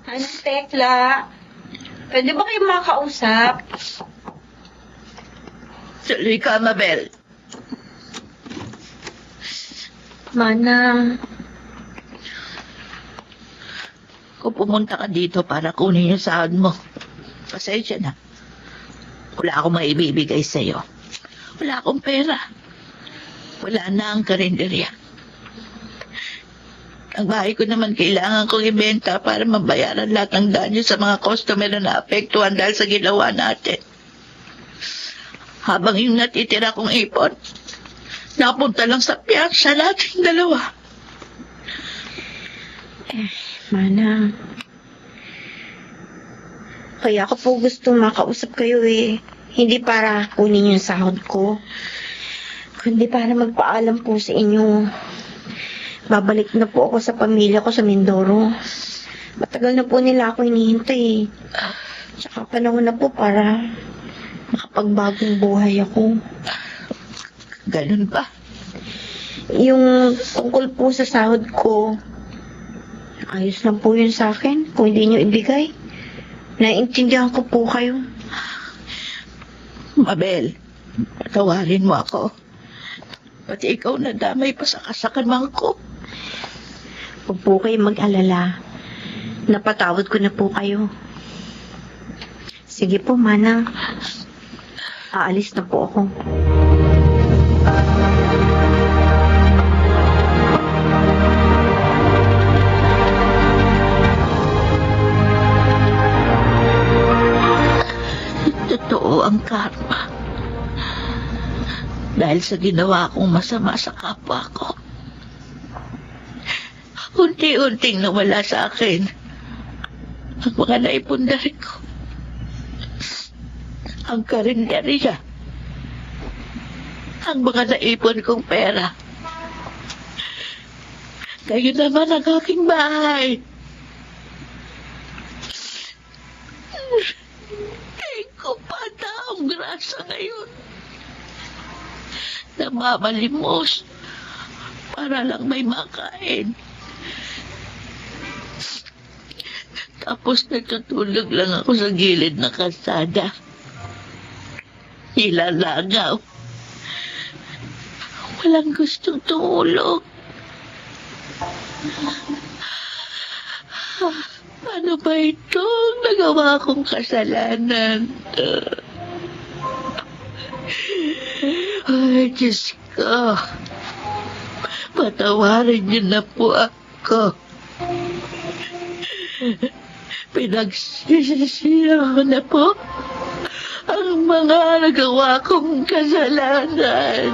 Anong Tekla? Pwede ba kayo makausap? Tuloy ka, Mabel. Manang, Kung pumunta ka dito para kunin yung sahod mo, pasensya na. Wala akong maibibigay sa'yo. Wala akong pera. Wala na ang karinderya. Ang bahay ko naman kailangan kong ibenta para mabayaran lahat ng danyo sa mga customer na naapektuhan dahil sa ginawa natin. Habang yung natitira kong ipon, napunta lang sa piyansa nating dalawa. Manang. Kaya ako po gusto makausap kayo eh. Hindi para kunin yung sahod ko. Kundi para magpaalam po sa inyo. Babalik na po ako sa pamilya ko sa Mindoro. Matagal na po nila ako hinihintay. Tsaka panahon na po para makapagbagong buhay ako. Ganun ba? Yung tungkol po sa sahod ko, ayos lang po yun sa akin kung hindi nyo ibigay. Naiintindihan ko po kayo. Mabel, tawarin mo ako. Pati ikaw nadamay pa sa kasakanman ko. Huwag po kayo mag-alala. Napatawad ko na po kayo. Sige po, Manang. Aalis na po ako. Totoo ang karma. Dahil sa ginawa kong masama sa kapwa ko. Unti-unting nawala sa akin ang mga naipundari ko. Ang karinderya. Ang mga naipon kong pera. Kayo naman ang aking bahay. Ko pa taong grasa ngayon. Namamalimos para lang may makain. Tapos natutulog lang ako sa gilid ng kalsada. Nilalagaw. Walang gustong tumulog. Ano ba itong nagawa kong kasalanan? Ay, Diyos ko. Patawarin niyo na po ako. Pinagsisisihan ko na po ang mga nagawa kong kasalanan.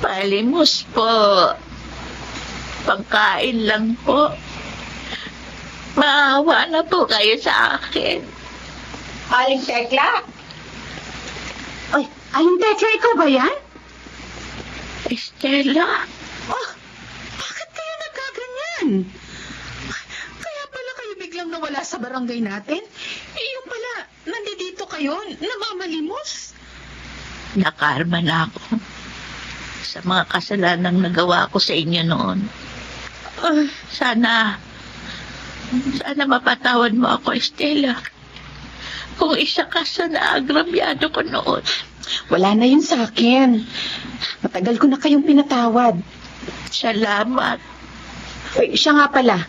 Palimos po. Pangkain lang po. Maawa na po kayo sa akin. Aling Tekla? Ay, Aling Tekla, ikaw ba yan? Estela? Oh, bakit kayo nagkaganyan? Kaya pala kayo biglang nawala sa barangay natin? Yung pala, nandito kayo, namamalimos? Nakarma na ako sa mga kasalanang nagawa ko sa inyo noon. Sana mapatawad mo ako, Estela. Kung isa ka sa naagrabyado ko noon. Wala na yun sa akin. Matagal ko na kayong pinatawad. Salamat. Uy, siya nga pala.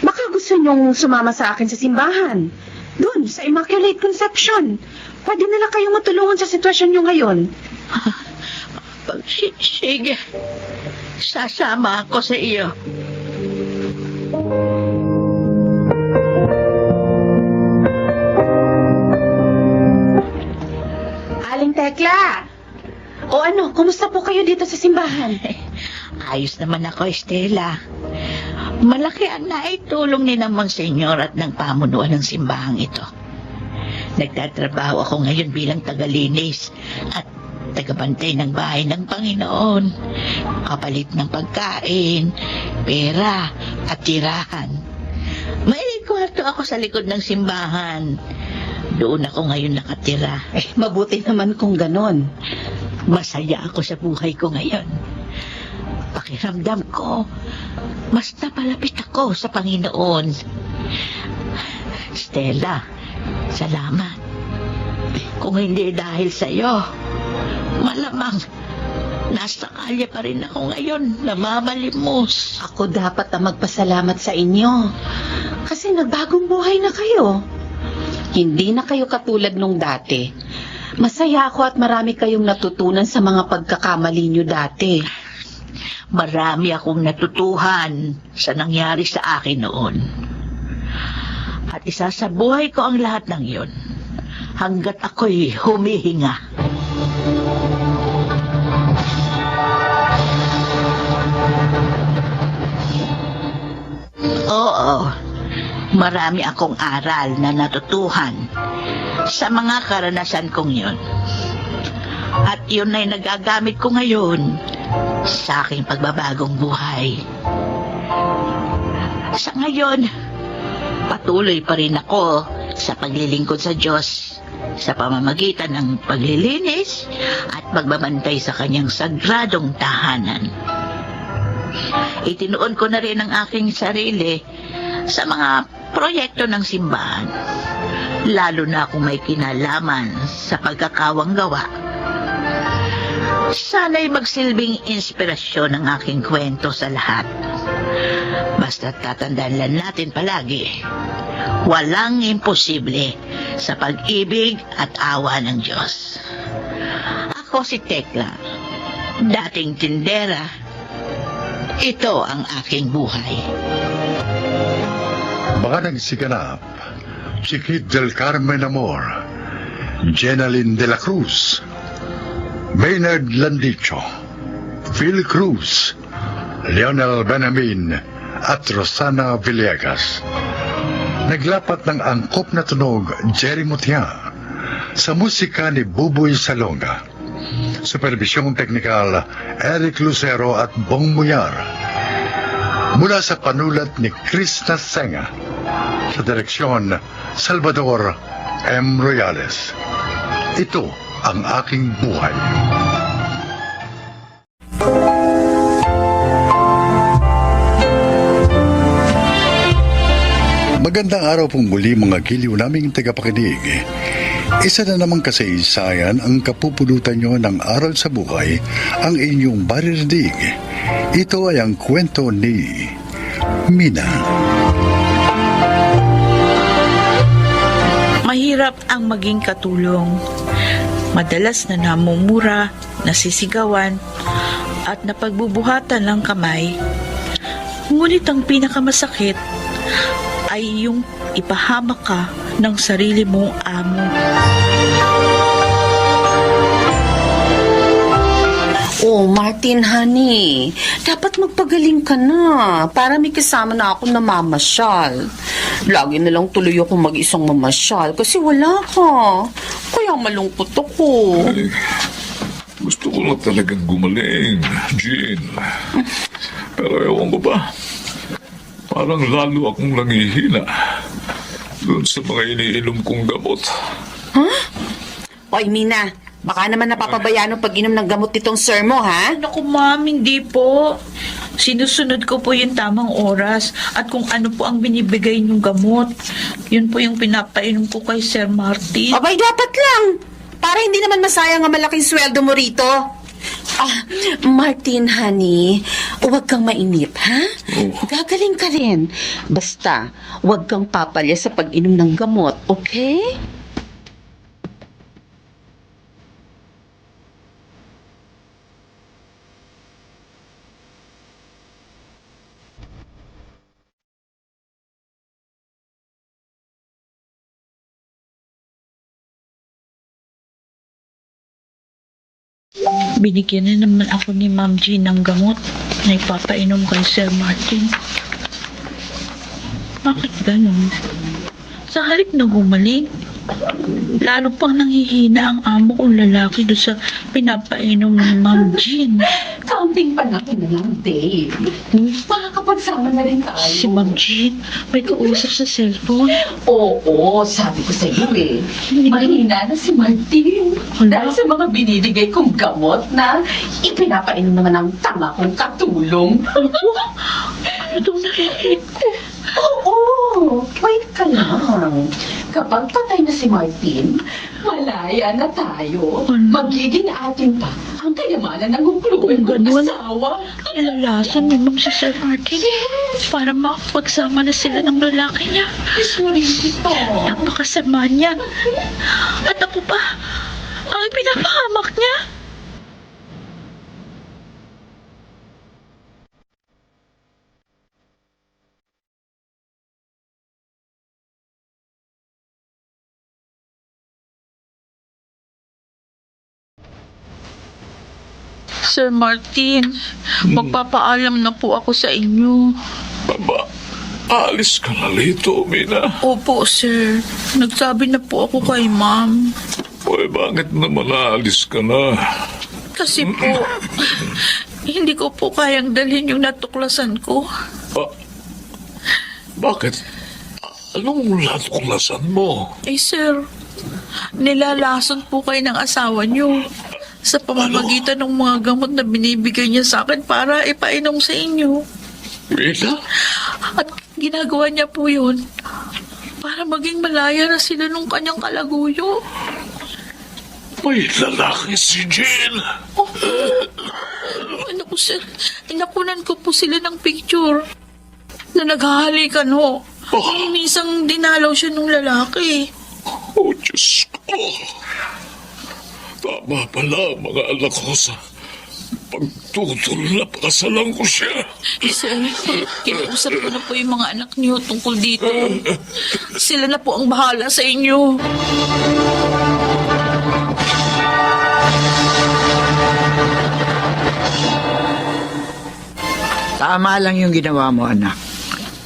Baka gusto niyong sumama sa akin sa simbahan. Doon, sa Immaculate Conception. Pwede na lang kayong matulungan sa sitwasyon niyo ngayon. Sige. Sasama ako sa iyo. Aling Tekla! O ano, kumusta po kayo dito sa simbahan? Ayos naman ako, Estela. Malaki ang naitulong ni ng Monsenyor at ng pamunuan ng simbahang ito. Nagtatrabaho ako ngayon bilang tagalinis at tagabantay ng bahay ng Panginoon. Kapalit ng pagkain, pera at tirahan. May kwarto ako sa likod ng simbahan. Doon ako ngayon nakatira. Mabuti naman kung ganon. Masaya ako sa buhay ko ngayon. Pakiramdam ko, mas napalapit ako sa Panginoon. Stella, salamat. Kung hindi dahil sa iyo, malamang nasa kalye pa rin ako ngayon, namamalimos. Ako dapat na magpasalamat sa inyo. Kasi nagbagong buhay na kayo. Hindi na kayo katulad nung dati. Masaya ako at marami kayong natutunan sa mga pagkakamali nyo dati. Marami akong natutuhan sa nangyari sa akin noon. At isasabuhay ko ang lahat ng iyon hanggat ako'y humihinga. Oo, marami akong aral na natutuhan sa mga karanasan kong yun. At yun ay nagagamit ko ngayon sa aking pagbabagong buhay. Sa ngayon, patuloy pa rin ako sa paglilingkod sa Diyos sa pamamagitan ng paglilinis at pagbabantay sa kanyang sagradong tahanan. Itinuon ko na rin ang aking sarili sa mga proyekto ng simbahan, lalo na kung may kinalaman sa pagkakawang gawa. Sana'y magsilbing inspirasyon ang aking kwento sa lahat. Basta tatandaan lang natin palagi, walang imposible sa pag-ibig at awa ng Diyos. Ako si Tekla, dating tindera. Ito ang aking buhay. Mga nagsiganap, Chiquit del Carmen Amor, Jenaline de la Cruz, Maynard Landicho, Phil Cruz, Leonel Benamin, at Rosana Villegas. Naglapat ng angkop na tunog Jerry Mutia sa musika ni Buboy Salonga. Supervisyong teknikal Eric Lucero at Bong Muyar. Mula sa panulat ni Chris Nasenga. Sa direksyon Salvador M. Royales. Ito ang aking buhay. Magandang araw pong muli mga giliw naming tagapakinig. Isa na namang kasaysayan ang kapupulutan nyo ng aral sa buhay ang inyong baririnig. Ito ay ang kwento ni Mina. Mahirap ang maging katulong. Madalas na namumura, nasisigawan, at napagbubuhatan ng kamay. Ngunit ang pinakamasakit ay yung ipahamak ka ng sarili mong amo. Oh, Martin, honey, dapat magpagaling ka na para may kasama na ako na mamasyal. Lagi na lang tuloy ako mag-isang mamasyal kasi wala ka. Kaya malungkot ako. Ay, gusto ko lang talagang gumaling, Jean. Pero ewan ko ba, parang lalo akong nangihina doon sa mga iniinom kong gamot. Huh? Oy, Mina, baka naman napapabayaan ang pag-inom ng gamot nitong sir mo, ha? Naku, ma'am, hindi po. Sinusunod ko po yung tamang oras at kung ano po ang binibigay niyong gamot. Yun po yung pinapainom ko kay Sir Martin. Abay, dapat lang. Para hindi naman masayang ang malaking sweldo mo rito. Ah, Martin, honey, huwag kang mainip, ha? Gagaling ka rin. Basta, huwag kang papalya sa pag-inom ng gamot, okay? Binigyan na naman ako ni Ma'am Jean ng gamot na ipapainom kay Sir Martin. Bakit ganun? Sa halip na gumaling, lalo pang nanghihina ang amo kong lalaki doon sa pinapainom ni Ma'am Jean. Kaunting panahon na lang, Dave. Makakapagsama na rin tayo. Si Ma'am Jean, may kausap sa cellphone. Oo, sabi ko sa iyo eh. Mahina na si Martin. Dahil sa mga binibigay kong gamot na ipinapainom naman ng tama kong katulong. Ano daw narinig ko? Oo, wait ka lang. Kapag patay na si Martin, malaya na tayo. Magiging atin pa ang kayamanan ng Kung ukluban kong ganun, asawa. ilalasan ni Ma'am si Sir Martin para makapagsama na sila ng lalaki niya. Ito. Napakasama niya. At ako pa, ang pinapahamak niya. Sir Martin, magpapaalam na po ako sa inyo. Baba, alis ka na rito, Mina. Opo, sir. Nagsabi na po ako kay ma'am. Uy, bakit naman aalis ka na? Kasi po, hindi ko po kayang dalhin yung natuklasan ko. Bakit? Anong natuklasan mo? Eh, sir, nilalason po kayo ng asawa niyo sa pamamagitan ng mga gamot na binibigay niya sa akin para ipainom sa inyo. Mina? At ginagawa niya po yun para maging malaya na sila nung kanyang kalaguyo. May lalaki si Jean. Ano po, sir? Inakunan ko po sila ng picture. na naghahalikan ho. Minsan dinalaw siya ng lalaki. Oh, Diyos ko. Tama pala ang mga anak ko sa pagtutol na pakasalan ko siya. Sir, kinausap ko na po yung mga anak niyo tungkol dito. Sila na po ang bahala sa inyo. Tama lang yung ginawa mo, anak.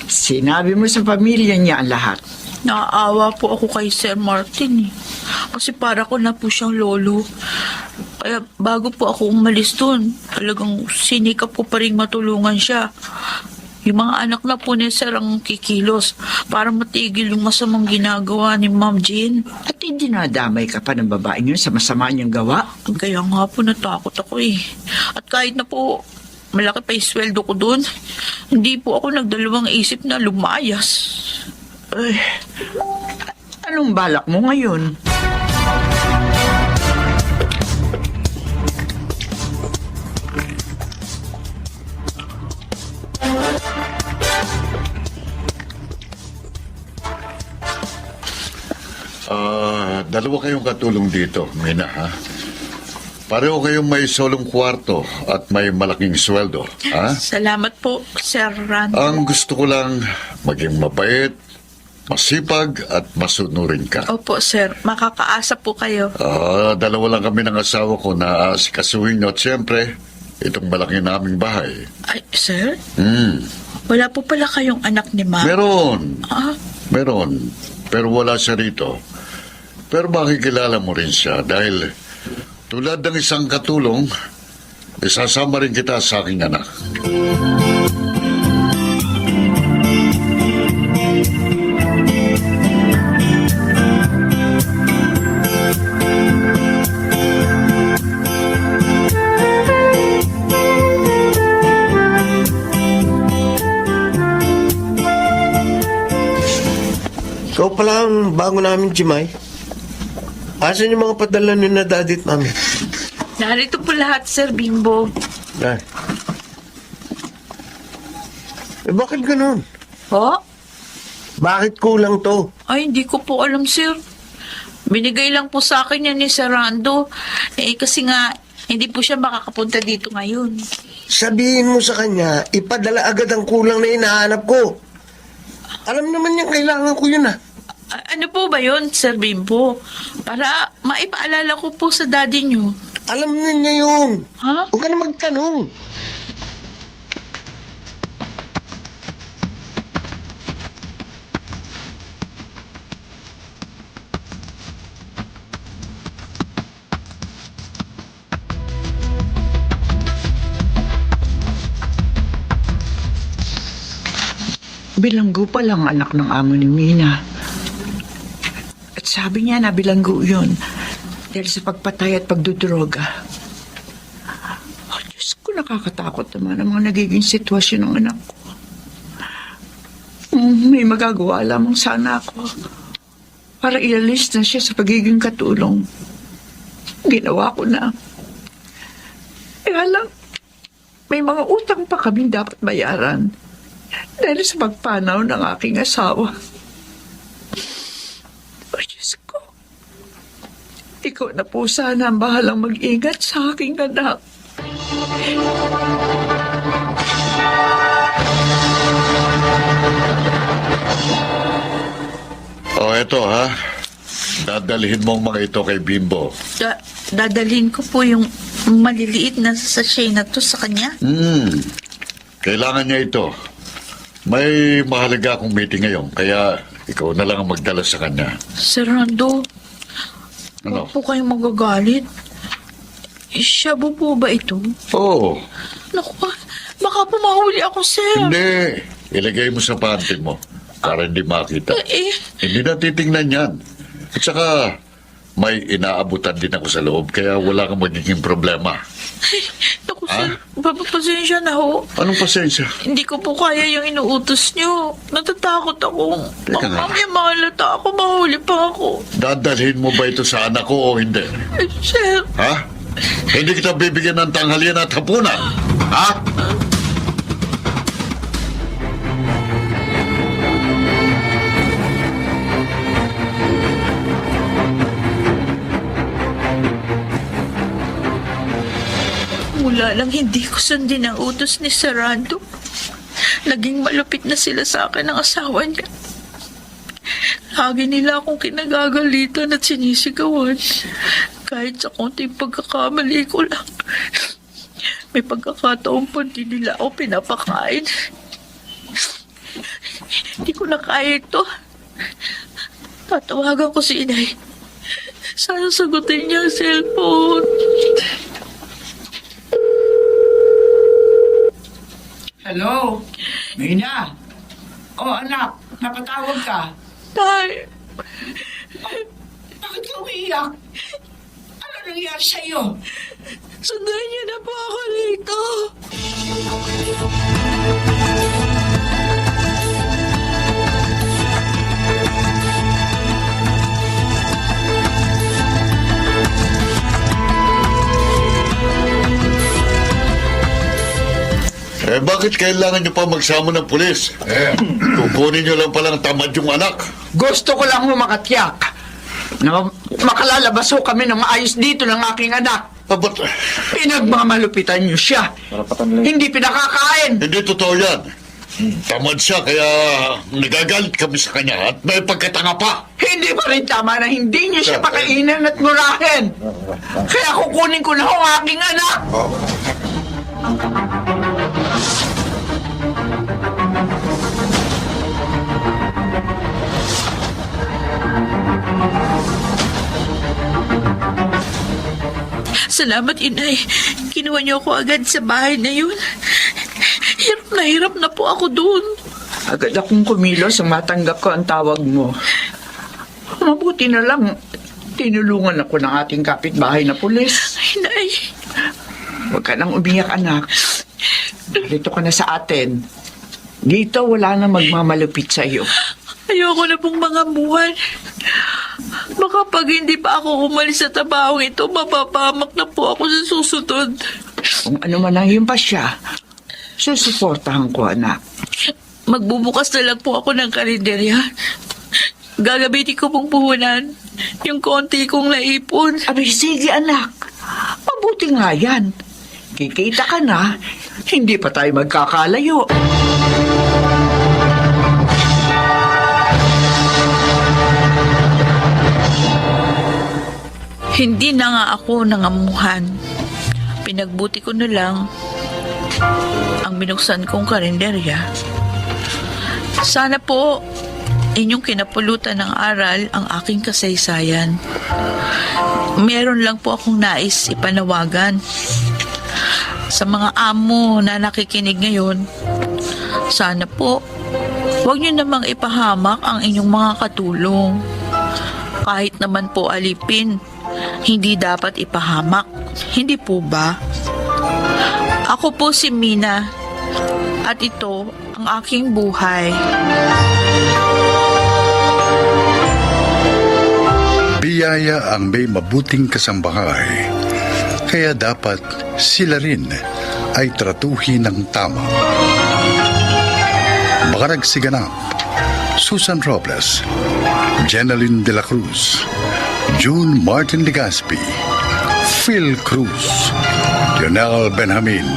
Sinabi mo sa pamilya niya ang lahat. Naaawa po ako kay Sir Martin eh. Kasi para ko na po siyang lolo. Kaya bago po ako umalis doon, talagang sinikap ko pa rin matulungan siya. Yung mga anak na po ni Sir ang kikilos para matigil yung masamang ginagawa ni Ma'am Jean. At hindi nadamay ka pa ng babaeng yun sa masama niyang gawa. Kaya nga po natakot ako eh. At kahit na po malaki pa yung sweldo ko doon, hindi po ako nagdalawang isip na lumayas. Ay, anong balak mo ngayon? Dalawa kayong katulong dito, Mina, ha? Pareho kayong may solong kwarto at may malaking sweldo, ha? Salamat po, Sir Rando. Ang gusto ko lang maging mabait, masipag at masunurin ka. Opo, Sir. Makakaasa po kayo. Dalawa lang kami ng asawa ko na asikasuhin nyo at siyempre, itong malaki naming bahay. Ay, Sir? Hmm. Wala po pala kayong anak ni Ma'am? Meron. Ah, Meron. Pero wala siya rito. Pero makikilala mo rin siya dahil tulad ng isang katulong, isasama rin kita sa aking anak. Ikaw pala ang bago namin, Jimay. Asan yung mga padala ni na daddy at mami? narito po lahat, Sir Bimbo. Ay. Bakit ganun? Po? Bakit kulang to? Ay, hindi ko po alam, Sir. Binigay lang po sa akin yan ni Sir Rando. Kasi nga, hindi po siya makakapunta dito ngayon. Sabihin mo sa kanya, ipadala agad ang kulang na hinahanap ko. Alam naman niya, kailangan ko yun Ano po ba yun, Sir Bimbo? Para maipaalala ko po sa daddy niyo. Alam na niya yun. Ha? Huwag ka na magtanong. Bilanggo pa lang anak ng amo ni Mina. At sabi niya na bilanggo yun dahil sa pagpatay at pagdudroga. Oh, Diyos ko, nakakatakot naman ang mga nagiging sitwasyon ng anak ko. May magagawa lamang sana ako para ialis na siya sa pagiging katulong. Ginawa ko na. Kaya lang, may mga utang pa kami dapat bayaran dahil sa pagpanaw ng aking asawa. Oh, Diyos ko. Ikaw na po sana ang bahalang mag-ingat sa aking anak. Eto ha. Dadalhin mo ang mga ito kay Bimbo. Dadalhin ko po yung maliliit na sachet na to sa kanya. Kailangan niya ito. May mahalaga akong meeting ngayon, kaya ikaw na lang ang magdala sa kanya. Sir Rando, Ano? huwag po kayong magagalit. Siya po ba ito? Oo. Naku, baka po mahuli ako, sir. Hindi. Ilagay mo sa panty mo para hindi makita. Hindi na titingnan yan. At saka, may inaabutan din ako sa loob, kaya wala kang magiging problema. Naku, sir, pasensya na ho. Anong pasensya? Hindi ko po kaya yung inuutos niyo. Natatakot ako. Teka nga. Mamaya mahalata ako, mahuli pa ako. Dadalhin mo ba ito sa anak ko o hindi? Sir, Ha? Hindi kita bibigyan ng tanghalian at hapunan. Ha? simula lang hindi ko sundin ang utos ni Sarando, naging malupit na sila sa akin ng asawa niya. Lagi nila akong kinagagalitan at sinisigawan. Kahit sa konting pagkakamali ko lang. May pagkakataon pa din nila ako pinapakain. Hindi ko na kaya ito. Tatawagan ko si Inay. Sana sagutin niya ang cellphone. Hello? Mina? Oh, anak, napatawag ka. Tay, Bakit ka umiiyak? Ano nangyari sa'yo? sundan niyo na po ako rito. Bakit kailangan nyo pa magsama ng pulis? Kukunin nyo lang palang tamad yung anak. Gusto ko lang humakatyak na makalalabas ho kami ng maayos dito ng aking anak. Ba't Pinagmamalupitan niyo siya. Hindi pinakakain. hindi totoo yan? Tamad siya, kaya nagagalit kami sa kanya at may pagkatanga pa. Hindi pa rin tama na hindi niyo siya pakainin at murahin. Kaya kukunin ko na ho ang aking anak. Salamat, Inay. Kinuha niyo ako agad sa bahay na yun. Hirap na po ako doon. Agad akong kumilos ang matanggap ko ang tawag mo. Mabuti na lang, tinulungan ako ng ating kapitbahay na pulis. Inay, Huwag ka nang umiyak, anak. Dito ka na sa atin. Dito wala na magmamalupit sa iyo. ayoko na pong mga buwan. Baka pag hindi pa ako umalis sa tabahong ito, mapapahamak na po ako sa susunod. Kung ano man ang iyong pasya, susuportahan ko, anak. Magbubukas na lang po ako ng karinderya. Gagamitin ko pong puhunan yung konti kong naipon. Abay, sige, anak. Mabuti nga yan. Kikita ka na, hindi pa tayo magkakalayo. Hindi na nga ako nangamuhan. Pinagbuti ko na lang ang binuksan kong karinderya. Sana po inyong kinapulutan ng aral ang aking kasaysayan. Meron lang po akong nais ipanawagan. Sa mga amo na nakikinig ngayon, sana po huwag niyo namang ipahamak ang inyong mga katulong. Kahit naman po alipin, hindi dapat ipahamak. Hindi po ba? Ako po si Mina at ito ang aking buhay. Biyaya ang may mabuting kasambahay, kaya dapat sila rin ay tratuhin ng tama. Makarag Siganap, Susan Robles, Jeneline de la Cruz, June Martin Legaspi, Phil Cruz, Lionel Benjamin,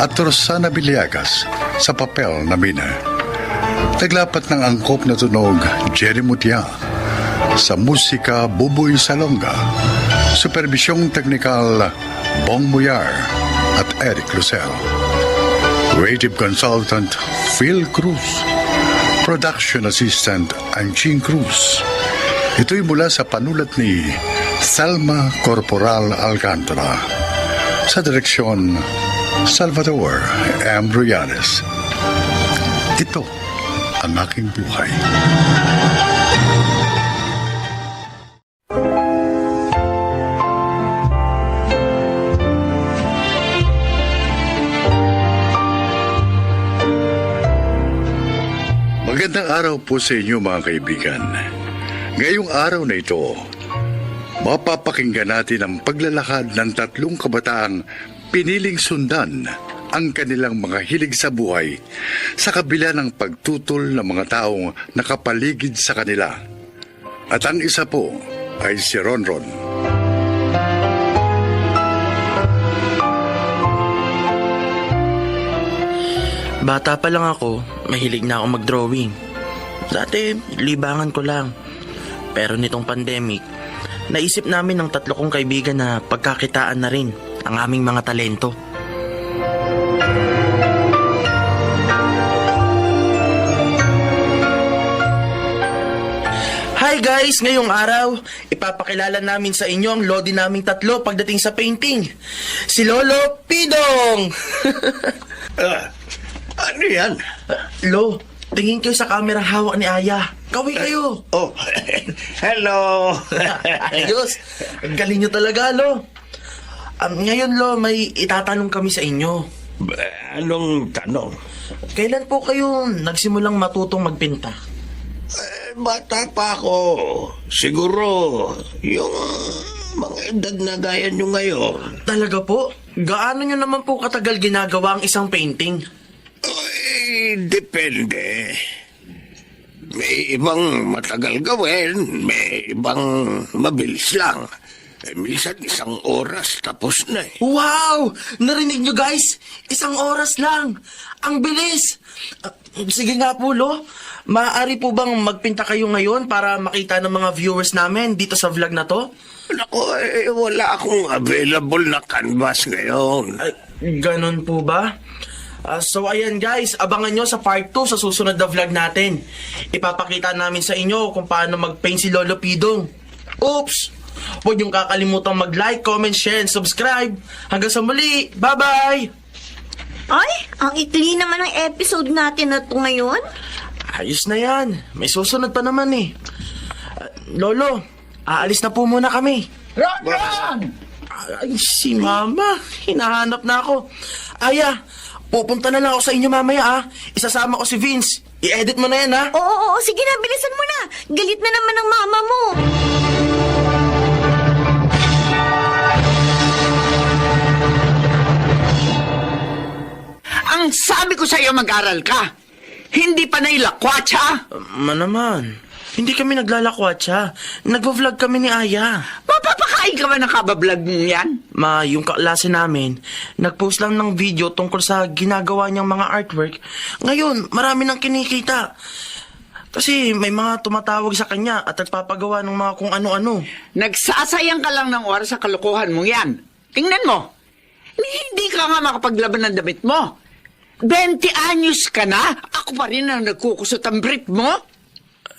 at Rosana Villegas sa papel na Mina. Naglapat ng angkop na tunog Jerry Mutia, sa musika Buboy Salonga, supervisyong teknikal Bong Muyar at Eric Lucel. Creative Consultant Phil Cruz. Production Assistant Anching Cruz. Ito'y mula sa panulat ni Salma Corporal Alcantara. Sa direksyon Salvador M. Ruyanes. Ito ang aking buhay. Magandang araw po sa inyo mga kaibigan. Ngayong araw na ito, mapapakinggan natin ang paglalakad ng tatlong kabataang piniling sundan ang kanilang mga hilig sa buhay sa kabila ng pagtutol ng mga taong nakapaligid sa kanila. At ang isa po ay si Ronron. Bata pa lang ako, mahilig na ako mag-drawing. Dati, libangan ko lang. Pero nitong pandemic, naisip namin ng 3 kong kaibigan na pagkakitaan na rin ang aming mga talento. Hi guys! Ngayong araw, ipapakilala namin sa inyo ang lodi naming 3 pagdating sa painting. Si Lolo Pidong! Ano yan? Lo, tingin kayo sa kamerang hawak ni Aya. Kaway kayo! Oh, hello! Ayos! Ang galing nyo talaga, Lo. Ngayon, Lo, may itatanong kami sa inyo. Anong tanong? Kailan po kayo nagsimulang matutong magpinta? Bata pa ako. Siguro, yung mga edad na gaya nyo ngayon. Talaga po? Gaano nyo naman po katagal ginagawa ang isang painting? Depende. May ibang matagal gawin, may ibang mabilis lang. Minsan 1 oras tapos na eh. Wow! Narinig nyo guys? 1 oras lang. Ang bilis! Sige nga po, Lo. Maaari po bang magpinta kayo ngayon para makita ng mga viewers namin dito sa vlog na to? Naku, wala akong available na canvas ngayon. Ay, ganun po ba? So ayan guys, abangan nyo sa part 2 sa susunod na vlog natin. Ipapakita namin sa inyo kung paano mag-paint si Lolo Pidong. Oops! Huwag niyong kakalimutan mag-like, comment, share, and subscribe. Hanggang sa muli. Bye-bye! Ay, ang ikli naman ng episode natin na to ngayon. Ayos na yan. May susunod pa naman eh. Lolo, aalis na po muna kami. Ron! Ay, si Mama. Hinahanap na ako. Aya, pupunta na lang ako sa inyo mamaya ah. Isasama ko si Vince. I-edit mo na yan ah. Oo, sige na, bilisan mo na. Galit na naman ang mama mo. Ang sabi ko sa iyo, mag-aral ka. Hindi pa nailakwatsa. Naman. Hindi kami naglalakwatsa. Nagvo-vlog kami ni Aya. Papapakain ka ba ng kabablog mo yan? Ma, yung kaklase namin, nag-post lang ng video tungkol sa ginagawa niyang mga artwork. Ngayon, marami nang kinikita. Kasi may mga tumatawag sa kanya at nagpapagawa ng mga kung ano-ano. Nagsasayang ka lang ng oras sa kalokohan mo yan. Tingnan mo. Hindi ka nga makapaglaban ng damit mo. 20 anyos ka na? Ako pa rin ang nagkukusot ang brief mo?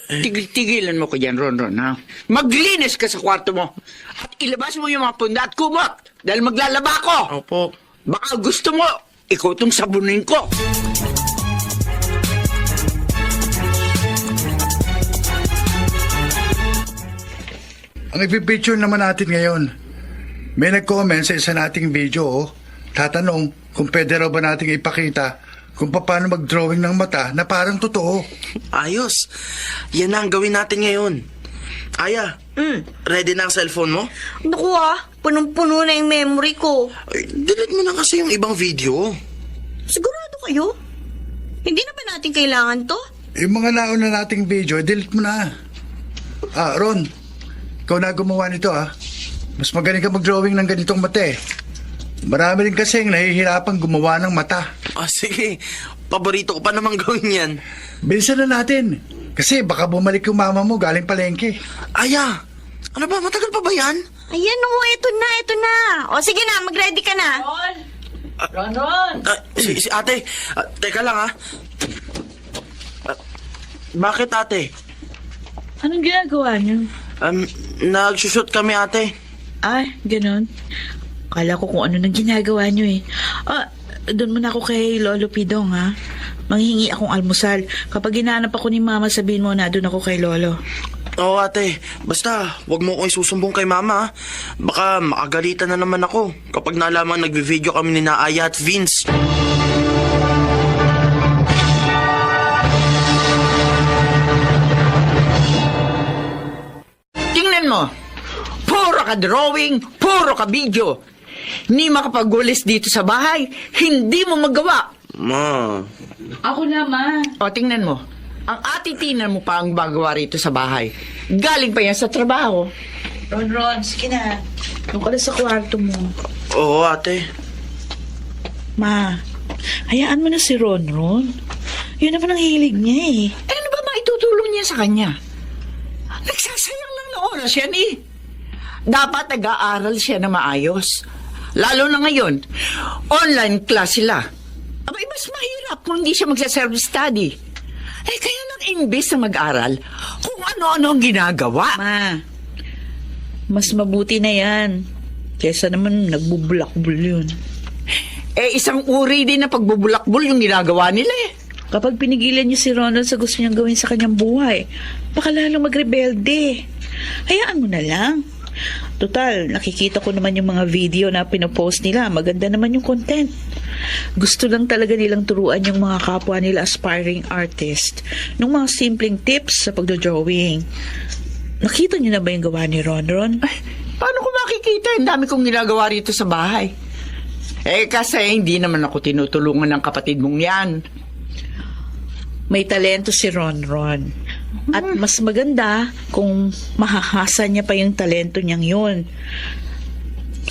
Tigil-tigilan mo ko dyan, Ron, ha? Maglinis ka sa kwarto mo. At ilabas mo yung mga punda at kumot. Dahil maglalaba ko. Opo. Baka gusto mo, ikaw itong sabunin ko. Ang ipipicture naman natin ngayon. May nag-comment sa isa nating video, oh. Tatanong kung pwede raw ba nating ipakita kung paano mag-drawing ng mata na parang totoo. Ayos. Yan na ang gawin natin ngayon. Aya, ready na ang cellphone mo? Naku punong-puno na yung memory ko. Ay, delete mo na kasi yung ibang video. Sigurado kayo? Hindi na ba natin kailangan to? Yung mga nauna nating video, delete mo na. Ron, ikaw na gumawa nito Mas magaling ka mag-drawing ng ganitong mata eh. Marami rin kasing nahihirapang gumawa ng mata. Sige. Paborito ko pa namang gawin yan. Bilisan na natin. Kasi baka bumalik yung mama mo galing palengke. Aya, ano ba? Matagal pa ba yan? Ayan ito na. O sige na, mag-ready ka na. Ron! Si ate, teka lang bakit ate? Anong ginagawa niyo? Nagsushoot kami ate. Ganon. Kala ko kung ano nang ginagawa niyo eh. Doon muna ako kay Lolo Pidong ha. Manghingi akong almusal. Kapag hinahanap ako ni Mama, sabihin mo na doon ako kay Lolo. Oo ate, basta wag mo ko isusumbong kay Mama. Baka makagalitan na naman ako kapag nalaman nagbe-video kami ni Aya at Vince. Tingnan mo. Puro ka drawing, puro ka video. Ni makapagwalis dito sa bahay, hindi mo magawa. Ma. Ako na, Ma. O, tingnan mo. Ang atitinan mo pa ang bagawa rito sa bahay. Galing pa yan sa trabaho. Ron, sige na. Doon ka na sa kwarto mo. Oo ate. Ma, Hayaan mo na si Ron. Yun naman ang hilig niya eh. Ano ba maitutulong niya sa kanya? Nagsasayang lang ng oras yan eh. Dapat nag-aaral siya na maayos. Lalo na ngayon, online class sila. Abay, mas mahirap kung hindi siya magsa-self-study. Eh, kaya lang imbes na mag-aral, kung ano-ano ang ginagawa. Ma, mas mabuti na yan. Kesa naman nagbubulakbul yun. Eh, isang uri din na pagbubulakbol yung ginagawa nila eh. Kapag pinigilan niyo si Ronald sa gusto niyang gawin sa kanyang buhay, baka lalong magrebelde. Hayaan mo na lang. Total, nakikita ko naman yung mga video na pinopost nila. Maganda naman yung content. Gusto lang talaga nilang turuan yung mga kapwa nila aspiring artist ng mga simpleng tips sa pagdodrawing. Nakita niyo na ba yung gawa ni Ron? Ay, paano ko makikita? Ang dami kong ginagawa rito sa bahay. Eh, kasi hindi naman ako tinutulungan ng kapatid mong yan. May talento si Ron. At mas maganda kung mahahasa niya pa yung talento niyang yun.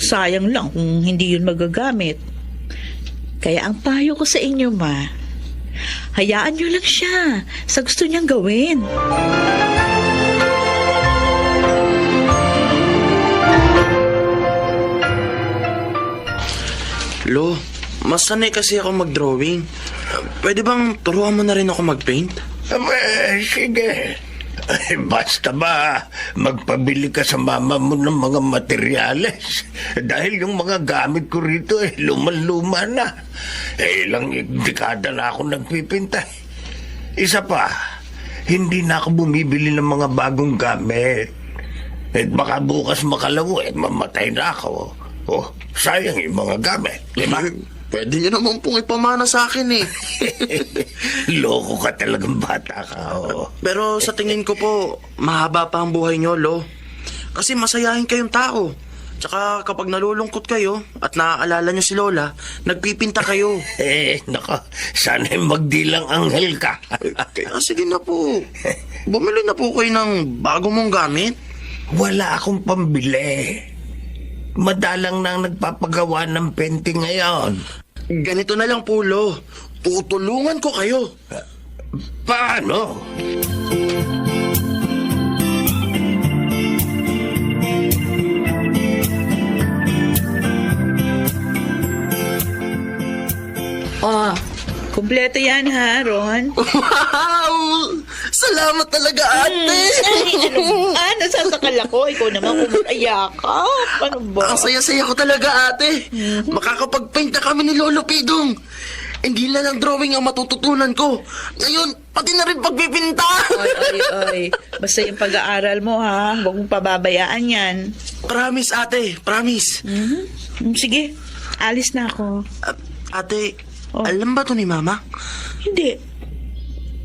Sayang lang kung hindi yun magagamit. Kaya ang payo ko sa inyo, Ma, hayaan niyo lang siya sa gusto niyang gawin. Lo, mas sanay kasi ako mag-drawing. Pwede bang turuan mo na rin ako mag-paint? Sige. Ay, basta ba magpabili ka sa mama mo ng mga materyales? Dahil yung mga gamit ko rito luma-luma na. Ilang dekada na ako nagpipinta. Isa pa, hindi na ako bumibili ng mga bagong gamit. At baka bukas makalawo mamatay na ako. Oh, sayang yung mga gamit. Diba? Pwede niyo naman pong ipamana sa akin eh. Loko ka talagang bata ka, oh. Pero sa tingin ko po, mahaba pa ang buhay niyo, Lo. Kasi masayahin kayong tao. Tsaka kapag nalulungkot kayo at naaalala niyo si Lola, nagpipinta kayo. Nako, sana'y magdilang anghel ka. Kaya sige na po. Bumili na po kayo ng bago mong gamit. Wala akong pambili. Madalang nang nagpapagawa ng painting ngayon. Ganito na lang po, Lo. Tutulungan ko kayo. Paano? Oh, kumpleto yan ha, Ron? Wow! Salamat talaga, ate! Nasasakal ako. Ikaw naman kumutaya ka. Paano ba? Ang saya-saya ko talaga, ate. Makakapag-paint na kami ni Lolo Pidong. Hindi na lang drawing ang matututunan ko. Ngayon, pati na rin pagpipinta. Ay. Basta yung pag-aaral mo, ha? Huwag mong pababayaan yan. Promise, ate. Promise. Sige, alis na ako. Ate, alam ba to ni Mama? Hindi.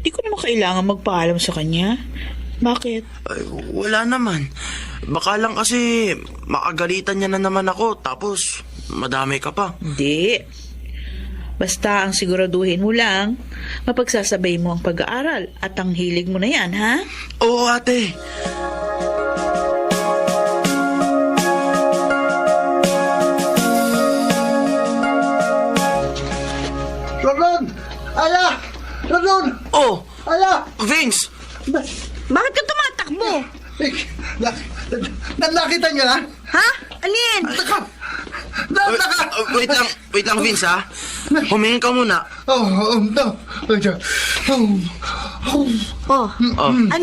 Hindi ko naman kailangan magpaalam sa kanya. Bakit? Ay, wala naman. Baka lang kasi makagalitan niya na naman ako, tapos madami ka pa. Hindi. Basta ang siguraduhin mo lang, mapagsasabay mo ang pag-aaral at ang hilig mo na yan, ha? Oo, ate. Ron! Ala! Ron! Oh, Ala! Vince! Bakit ka tumatakbo? Nakita niyo na? Ha? Alin? Wait lang, Vince, ha? Humingin ka muna.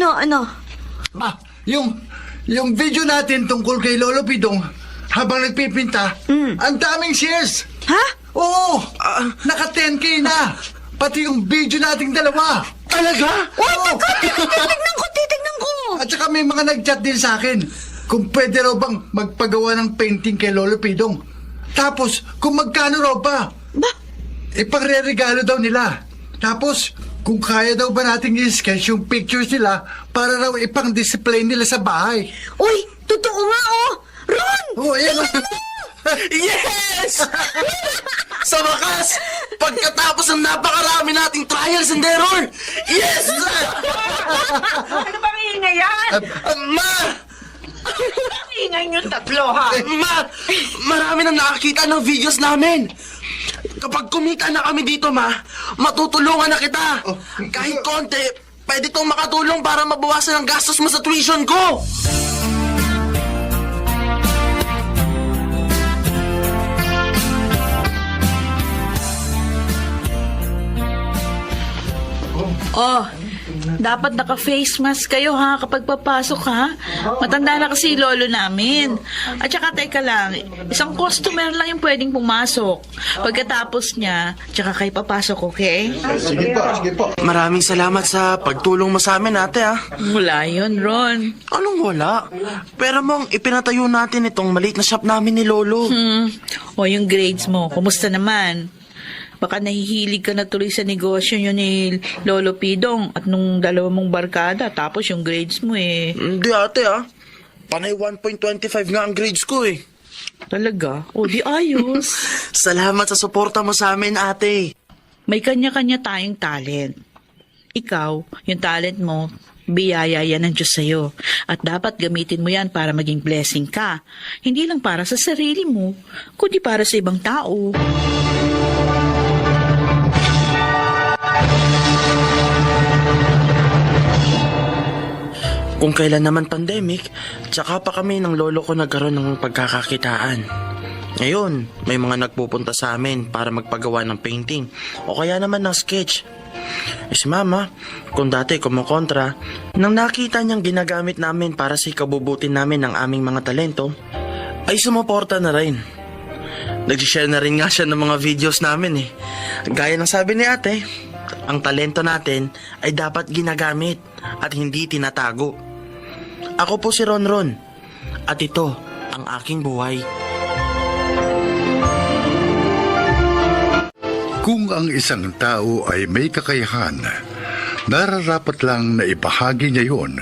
Ano? Yung video natin tungkol kay Lolo Pidong habang nagpipinta, ang daming shares. Ha? Oo! Naka 10K na! Pati yung video nating dalawa! Talaga? Oo! Titignan ko! At saka may mga nag-chat din sa akin kung pwede raw bang magpagawa ng painting kay Lolo Pidong. Tapos, kung magkano raw ba? Ba? Ipagre-regalo daw nila. Tapos, kung kaya daw ba nating i-sketch yung pictures nila para raw ipang-display nila sa bahay. Uy, totoo nga oh! Ron! Oo, yan. Yes! Sa wakas, pagkatapos ng napakarami nating trials and error, yes! Ano bang ingay yan? Ma! Ang ingay niyong tatlo, ha? Ma! Marami nang nakakita ng videos namin. Kapag kumita na kami dito, ma, matutulungan na kita. Kahit konti, pwede tong makatulong para mabawasan ang gastos mo sa tuition ko. Oh, dapat naka-face mask kayo ha kapag papasok ha. Matanda na kasi lolo namin. At saka teka lang, isang customer lang yung pwedeng pumasok. Pagkatapos niya, tsaka kayo papasok, okay? Sige po. Maraming salamat sa pagtulong mo sa amin, ate, ha. Wala yun, Ron. Anong wala? Pero mong ipinatayo natin itong maliit na shop namin ni Lolo. O yung grades mo, kumusta naman? Baka nahihilig ka na tuloy sa negosyo yun ni Lolo Pidong at nung dalawa mong barkada, tapos yung grades mo eh. Hindi, ate, ha. Panay 1.25 nga ang grades ko, eh. Talaga? O di ayos. Salamat sa suporta mo sa amin, ate. May kanya-kanya tayong talent. Ikaw, yung talent mo, biyaya yan ng Diyos sa'yo. At dapat gamitin mo yan para maging blessing ka. Hindi lang para sa sarili mo, kundi para sa ibang tao. Kung kailan naman pandemic, tsaka pa kami ng lolo ko nagkaroon ng pagkakakitaan. Ngayon, may mga nagpupunta sa amin para magpagawa ng painting o kaya naman ng sketch. Si mama, kung dati kumukontra, nang nakita niyang ginagamit namin para sa ikabubutin namin ng aming mga talento, ay sumuporta na rin. Nag-share na rin nga siya ng mga videos namin eh. Gaya ng sabi ni ate, ang talento natin ay dapat ginagamit at hindi tinatago. Ako po si Ronron at ito ang aking buhay. Kung ang isang tao ay may kakayahan, nararapat lang na ibahagi niya yon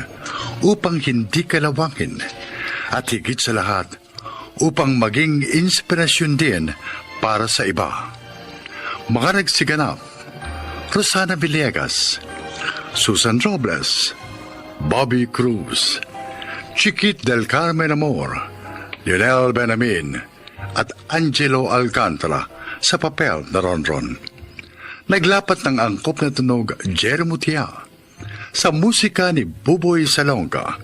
upang hindi kalawangin at higit sa lahat upang maging inspirasyon din para sa iba. Mga nagsiganap: Rosana Villegas, Susan Robles, Bobby Cruz, Chiquit del Carmen Amor, Lionel Benamin, at Angelo Alcantara sa papel na Ronron. Naglapat ng angkop na tunog Jerry Mutia, sa musika ni Buboy Salonga,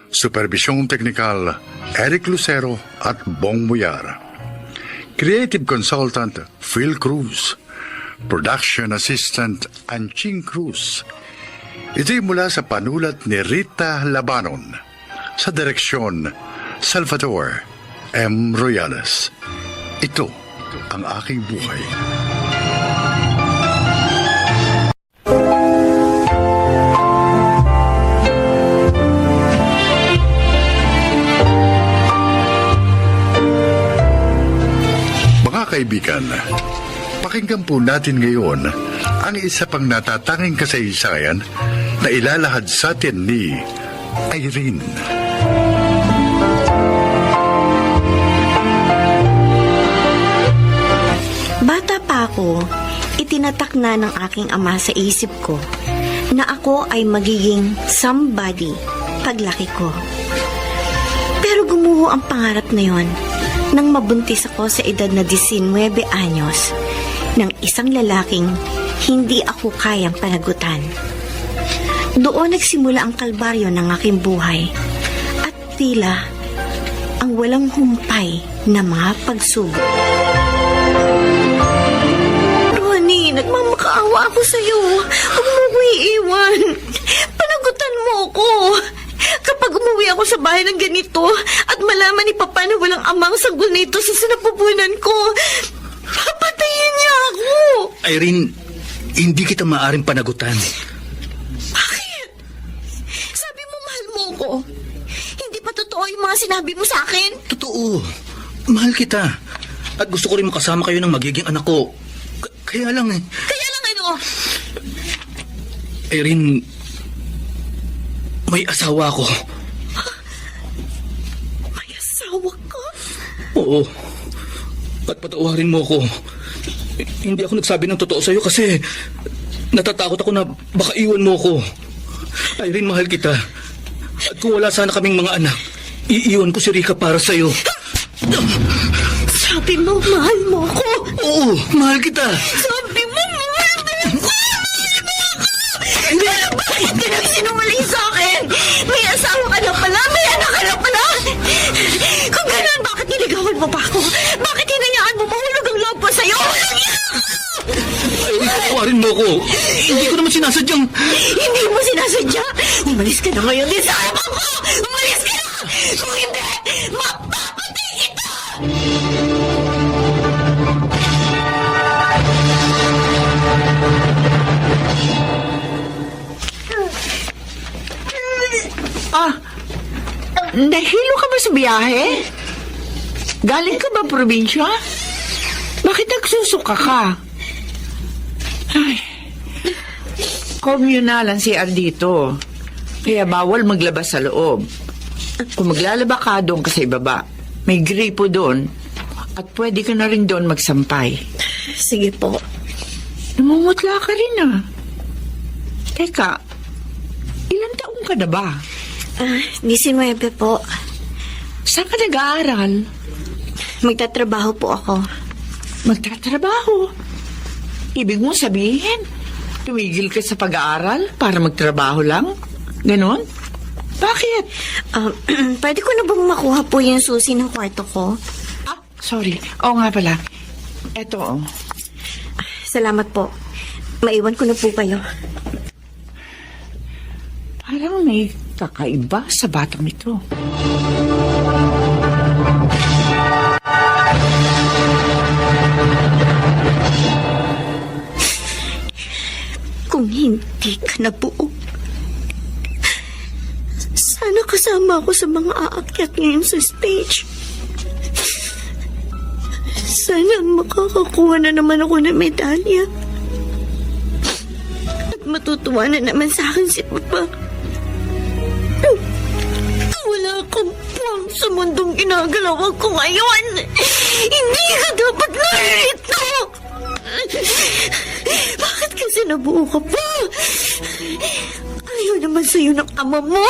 supervisyong teknikal Eric Lucero at Bong Muyar, creative consultant Phil Cruz, production assistant Anching Cruz. Ito'y mula sa panulat ni Rita Labanon, sa direksyon Salvador M. Royales. Ito ang aking buhay. Mga kaibigan, pakinggan po natin ngayon ang isa pang natatanging kasaysayan na ilalahad sa atin ni Irene. Bata pa ako, itinatak na ng aking ama sa isip ko na ako ay magiging somebody paglaki ko. Pero gumuho ang pangarap na yon nang mabuntis ako sa edad na 19 anyos ng isang lalaking hindi ako kayang panagutan. Doon nagsimula ang kalbaryo ng aking buhay at tila ang walang humpay na mga pagsubok. Ronnie, nagmamakaawa ako sa'yo. Huwag mo ko iiwan. Panagutan mo ko. Kapag umuwi ako sa bahay ng ganito at malaman ni Papa na walang amang sanggol nito sa sinapupunan ko, papatayin niya ako. Irene, hindi kita maaaring panagutan. Bakit? Sabi mo mahal mo ko. Hindi pa totoo yung mga sinabi mo sa akin? Totoo. Mahal kita. At gusto ko rin makasama kayo ng magiging anak ko. Kaya lang eh. Kaya lang ano? Irene, may asawa ako. May asawa ka? Oo. At patawarin mo ako. Hindi ako nagsabi ng totoo sa'yo kasi natatakot ako na baka iwan mo ako. Irene, mahal kita. At kung wala sana kaming mga anak, iiwan ko si Rika para sa'yo. Sabi mo, mahal mo ako. Oo, mahal kita. Sabi mo, mahal mo ako. Pero bakit ka nagsinungaling sa akin? May asawa ka na pala, may anak ka na pala. Kung gano'n, bakit niligawan mo pa ako? Bakit hinayaan mo mahulog ang loob ko sa'yo? Walang yan! Ay, tawarin mo ko. Hindi ko naman sinasadyang... Hindi mo sinasadya. Umalis ka na ngayon din sa harap ko. Umalis ka na. Kung hindi, mapapatay kita. Nahilo ka ba sa biyahe? Galing ka ba probinsya? Bakit nagsusuka ka? Ay, communal ang CR dito. Kaya bawal maglabas sa loob. Kung maglalaba ka, doon ka sa ibaba. May gripo doon. At pwede ka na rin doon magsampay. Sige po. Namumutla ka rin ah. Teka, ilang taong ka na ba? 19 po. Saan ka nag-aaral? Magtatrabaho po ako. Magtatrabaho? Ibig mong sabihin, tumigil ka sa pag-aaral para magtrabaho lang? Ganon? Bakit? Pwede ko na bang makuha po yung susi ng kwarto ko? Sorry. Oo nga pala. Eto, oh. Salamat po. Maiwan ko na po kayo. Parang may kakaiba sa batang ito. Kung hindi ka nabuo, sana kasama ako sa mga aakyat ngayon sa stage. Sana makakakuha na naman ako ng medalya. At matutuwa na naman sa akin si Papa. Wala kang puwang sa mundong ginagalawan ko ngayon. Hindi ka dapat narito. Bakit kasi nabuo ka pa? Ayaw naman sa'yo ng ama mo.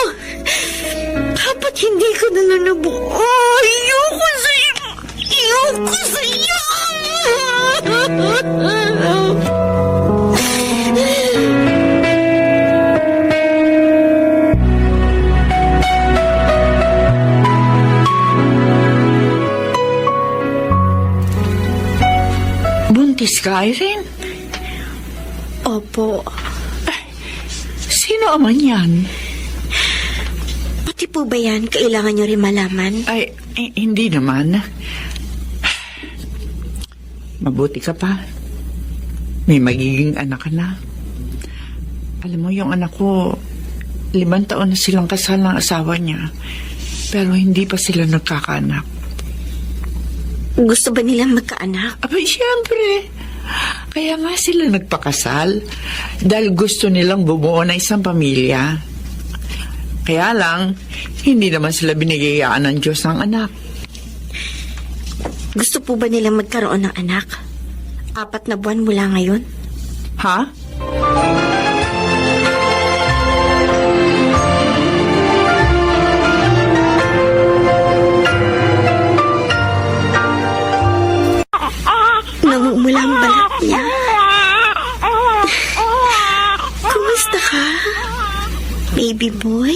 Dapat hindi ka na lang nabuo. Ayoko sa'yo. Ayoko sa'yo. Buntis ka, Irene? Opo. Sino aman yan? Pati po ba yan kailangan nyo rin malaman? Ay, hindi naman. Mabuti ka pa. May magiging anak ka na. Alam mo, yung anak ko, 5 taon na silang kasal ng asawa niya. Pero hindi pa sila nagkakaanak. Gusto ba nilang magkaanak? Abay, siyempre. Kaya nga sila nagpakasal. Dahil gusto nilang bumuo na isang pamilya. Kaya lang, hindi naman sila binigayaan ng Diyos ng anak. Gusto po ba nilang magkaroon ng anak? 4 na buwan mula ngayon? Ha? Namumula ang balat niya. Kumusta ka? Baby boy?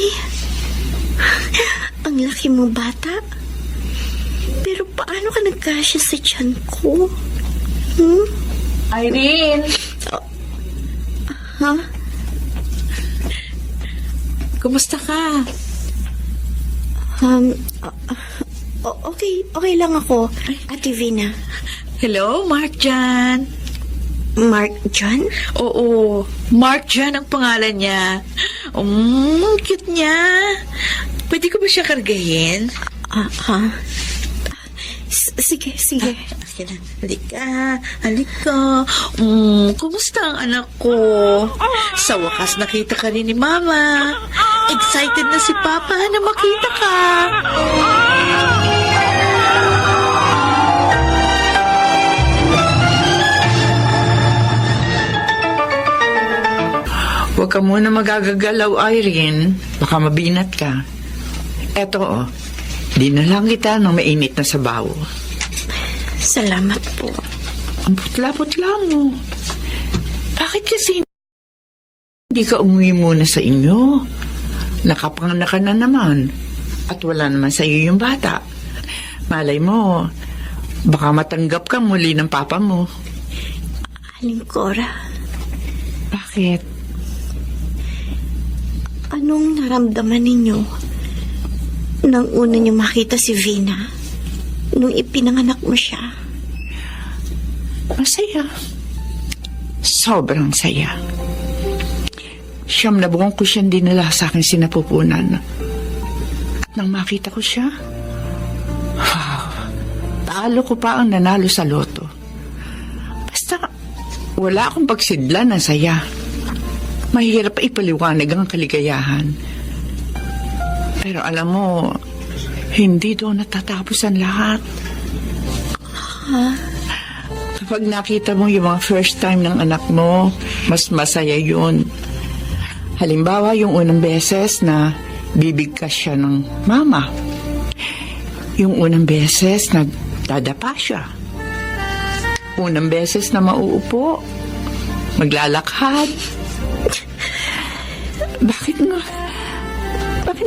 Ang laki mo bata. Pero paano ka nagkasya sa tiyan ko? Irene! Ha? Kumusta ka? Okay lang ako, Ate Vina. Hello, Mark Jan. Mark Jan? Oo, Mark Jan ang pangalan niya. Cute niya. Pwede ko ba siya kargahin? Sige. Halika. Kumusta ang anak ko? Sa wakas nakita ka rin ni Mama. Excited na si Papa na makita ka. Huwag ka muna magagagalaw, Irene. Baka mabinat ka. Eto, dinala kita ng mainit na sabaw. Salamat po. Ang putla-putla mo. Bakit kasi hindi ka umuwi muna sa inyo? Nakapanganak ka na naman. At wala naman sa iyo yung bata. Malay mo, baka matanggap ka muli ng papa mo. Aling Cora, Bakit? anong naramdaman ninyo nang una niyo makita si Vina nung ipinanganak mo siya? Masaya. Sobrang saya. 9 na buwan ko siyang dinala sa aking sinapupunan. At nang makita ko siya, wow, talo ko pa ang nanalo sa loto. Basta, wala akong pagsidla ng saya. Mahirap ipaliwanag ang kaligayahan. Pero alam mo, hindi doon natatapos ang lahat. Kapag nakita mo yung mga first time ng anak mo, mas masaya yun. Halimbawa, yung unang beses na bibigkas siya ng mama. Yung unang beses na dadapa siya. Unang beses na mauupo. Maglalakad. Bakit mo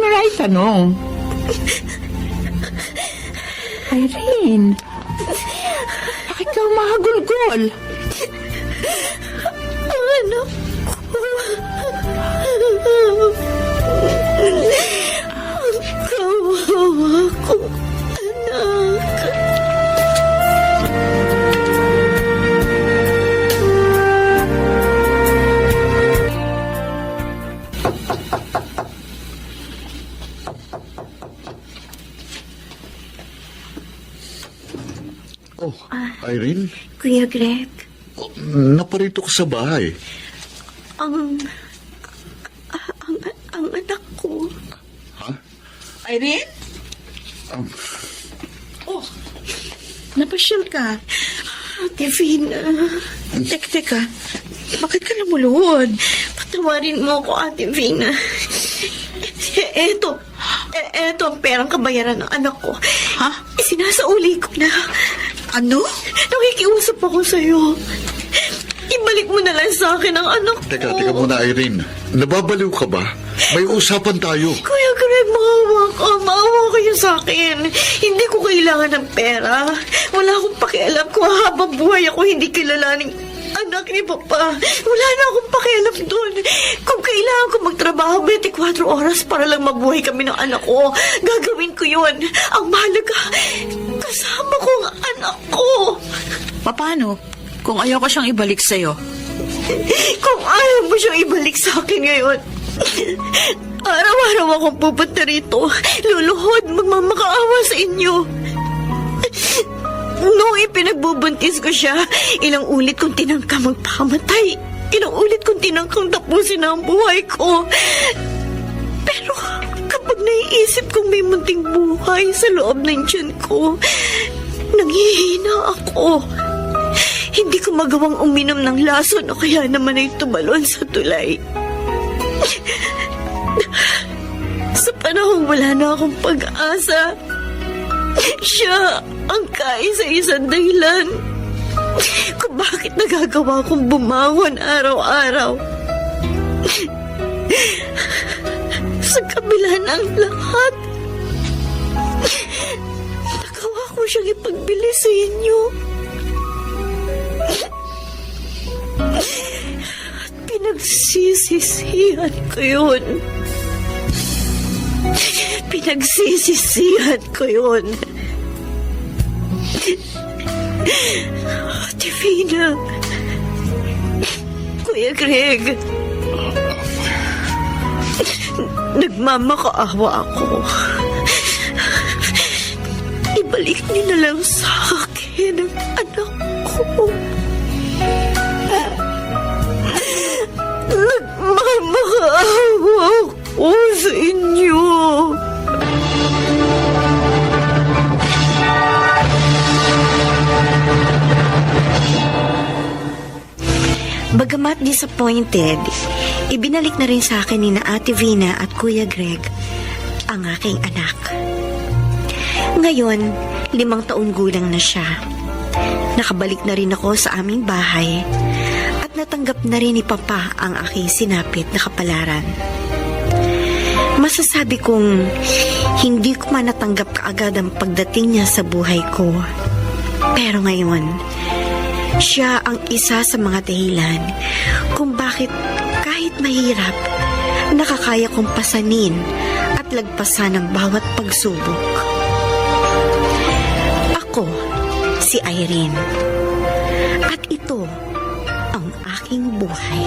na itanong? Irene, bakit ka umahagulgol? Ang anak ko. Ang kawawa ko, anak. Oh, Irene, Kuya Greg, naparito ka sa bahay. ang anak ko. Irene? Oh, napasyal ka. Ate Vina, Teka. Bakit ka lumuluhod? patawarin mo ako, Ate Vina. Eto ang perang kabayaran ng anak ko. Ha? Sinasauli ko na. Ano? Nakikiusap ako sa'yo. Ibalik mo na lang sa akin ang anak ko. Teka muna, Irene. Nababaliw ka ba? May usapan tayo. Kuya Greg, maawa kayo sa akin. Hindi ko kailangan ng pera. Wala akong pakialam kung habang buhay ako hindi kilalaning anak ni Papa. Wala na akong pakialam doon. Kung kailangan ko magtrabaho 24 oras para lang mabuhay kami ng anak ko, gagawin ko yun. Ang mahalaga, kasama ko ang anak ko. Paano? Kung ayaw ko siyang ibalik sa'yo. Kung ayaw mo siyang ibalik sa akin ngayon, araw-araw akong pupunta rito, luluhod, magmamakaawa sa inyo. Noong ipinagbubuntis ko siya, ilang ulit kong tinangka magpakamatay. Ilang ulit kong tinangkang tapusin ang buhay ko. Pero kapag naiisip kong may munting buhay sa loob ng tiyan ko, nanghihina ako. Hindi ko magawang uminom ng lason o kaya naman ay tumalon sa tulay. Sa panahong wala na akong pag-asa, siya ang kaisa-isang dahilan kung bakit nagagawa kong bumangon araw-araw. Sa kabila ng lahat, nagawa ko siyang ipagbili sa inyo. At pinagsisisihan ko yun. Pinagsisisihan ko yun. Ate Vina, Kuya Greg, nagmamakaawa ako. Ibalik niyo na lang sa akin ang anak ko. Nagmamakaawa ako sa inyo. Bagamat disappointed, ibinalik na rin sa akin ni na Ate Vina at Kuya Greg ang aking anak. Ngayon, 5 taon gulang na siya. Nakabalik na rin ako sa aming bahay at natanggap na rin ni Papa ang aking sinapit na kapalaran. Masasabi kong hindi ko man natanggap kaagad ang pagdating niya sa buhay ko. Pero ngayon, siya ang isa sa mga dahilan kung bakit kahit mahirap, nakakaya kong pasanin at lagpasan ang bawat pagsubok. Ako, si Irene. At ito ang aking buhay.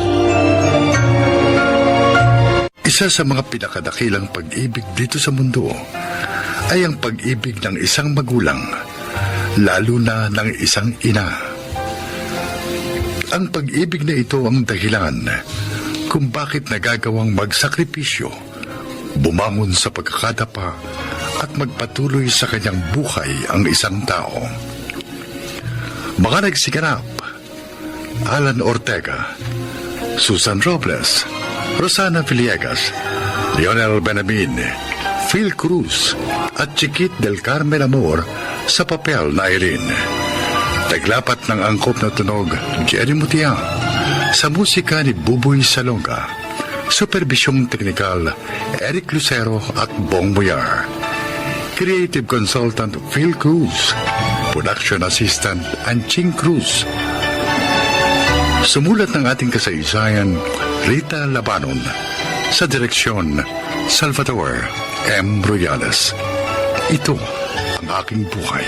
Isa sa mga pinakadakilang pag-ibig dito sa mundo ay ang pag-ibig ng isang magulang, lalo na ng isang ina. Ang pag-ibig na ito ang dahilan kung bakit nagagawang magsakripisyo, bumangon sa pagkakadapa at magpatuloy sa kanyang buhay ang isang tao. Mga nagsiganap: Alan Ortega, Susan Robles, Rosana Villegas, Lionel Benamin, Phil Cruz at Chiquit del Carmen Amor sa papel na Irene. Taglapat ng angkop na tunog, Jerry Mutia. Sa musika ni Buboy Salonga. Supervisyong teknikal, Eric Lucero at Bong Boyar. Creative Consultant Phil Cruz. Production Assistant Anching Cruz. Sumulat ng ating kasaysayan, Rita Labanon. Sa direksyon, Salvador M. Royales. Ito ang aking buhay.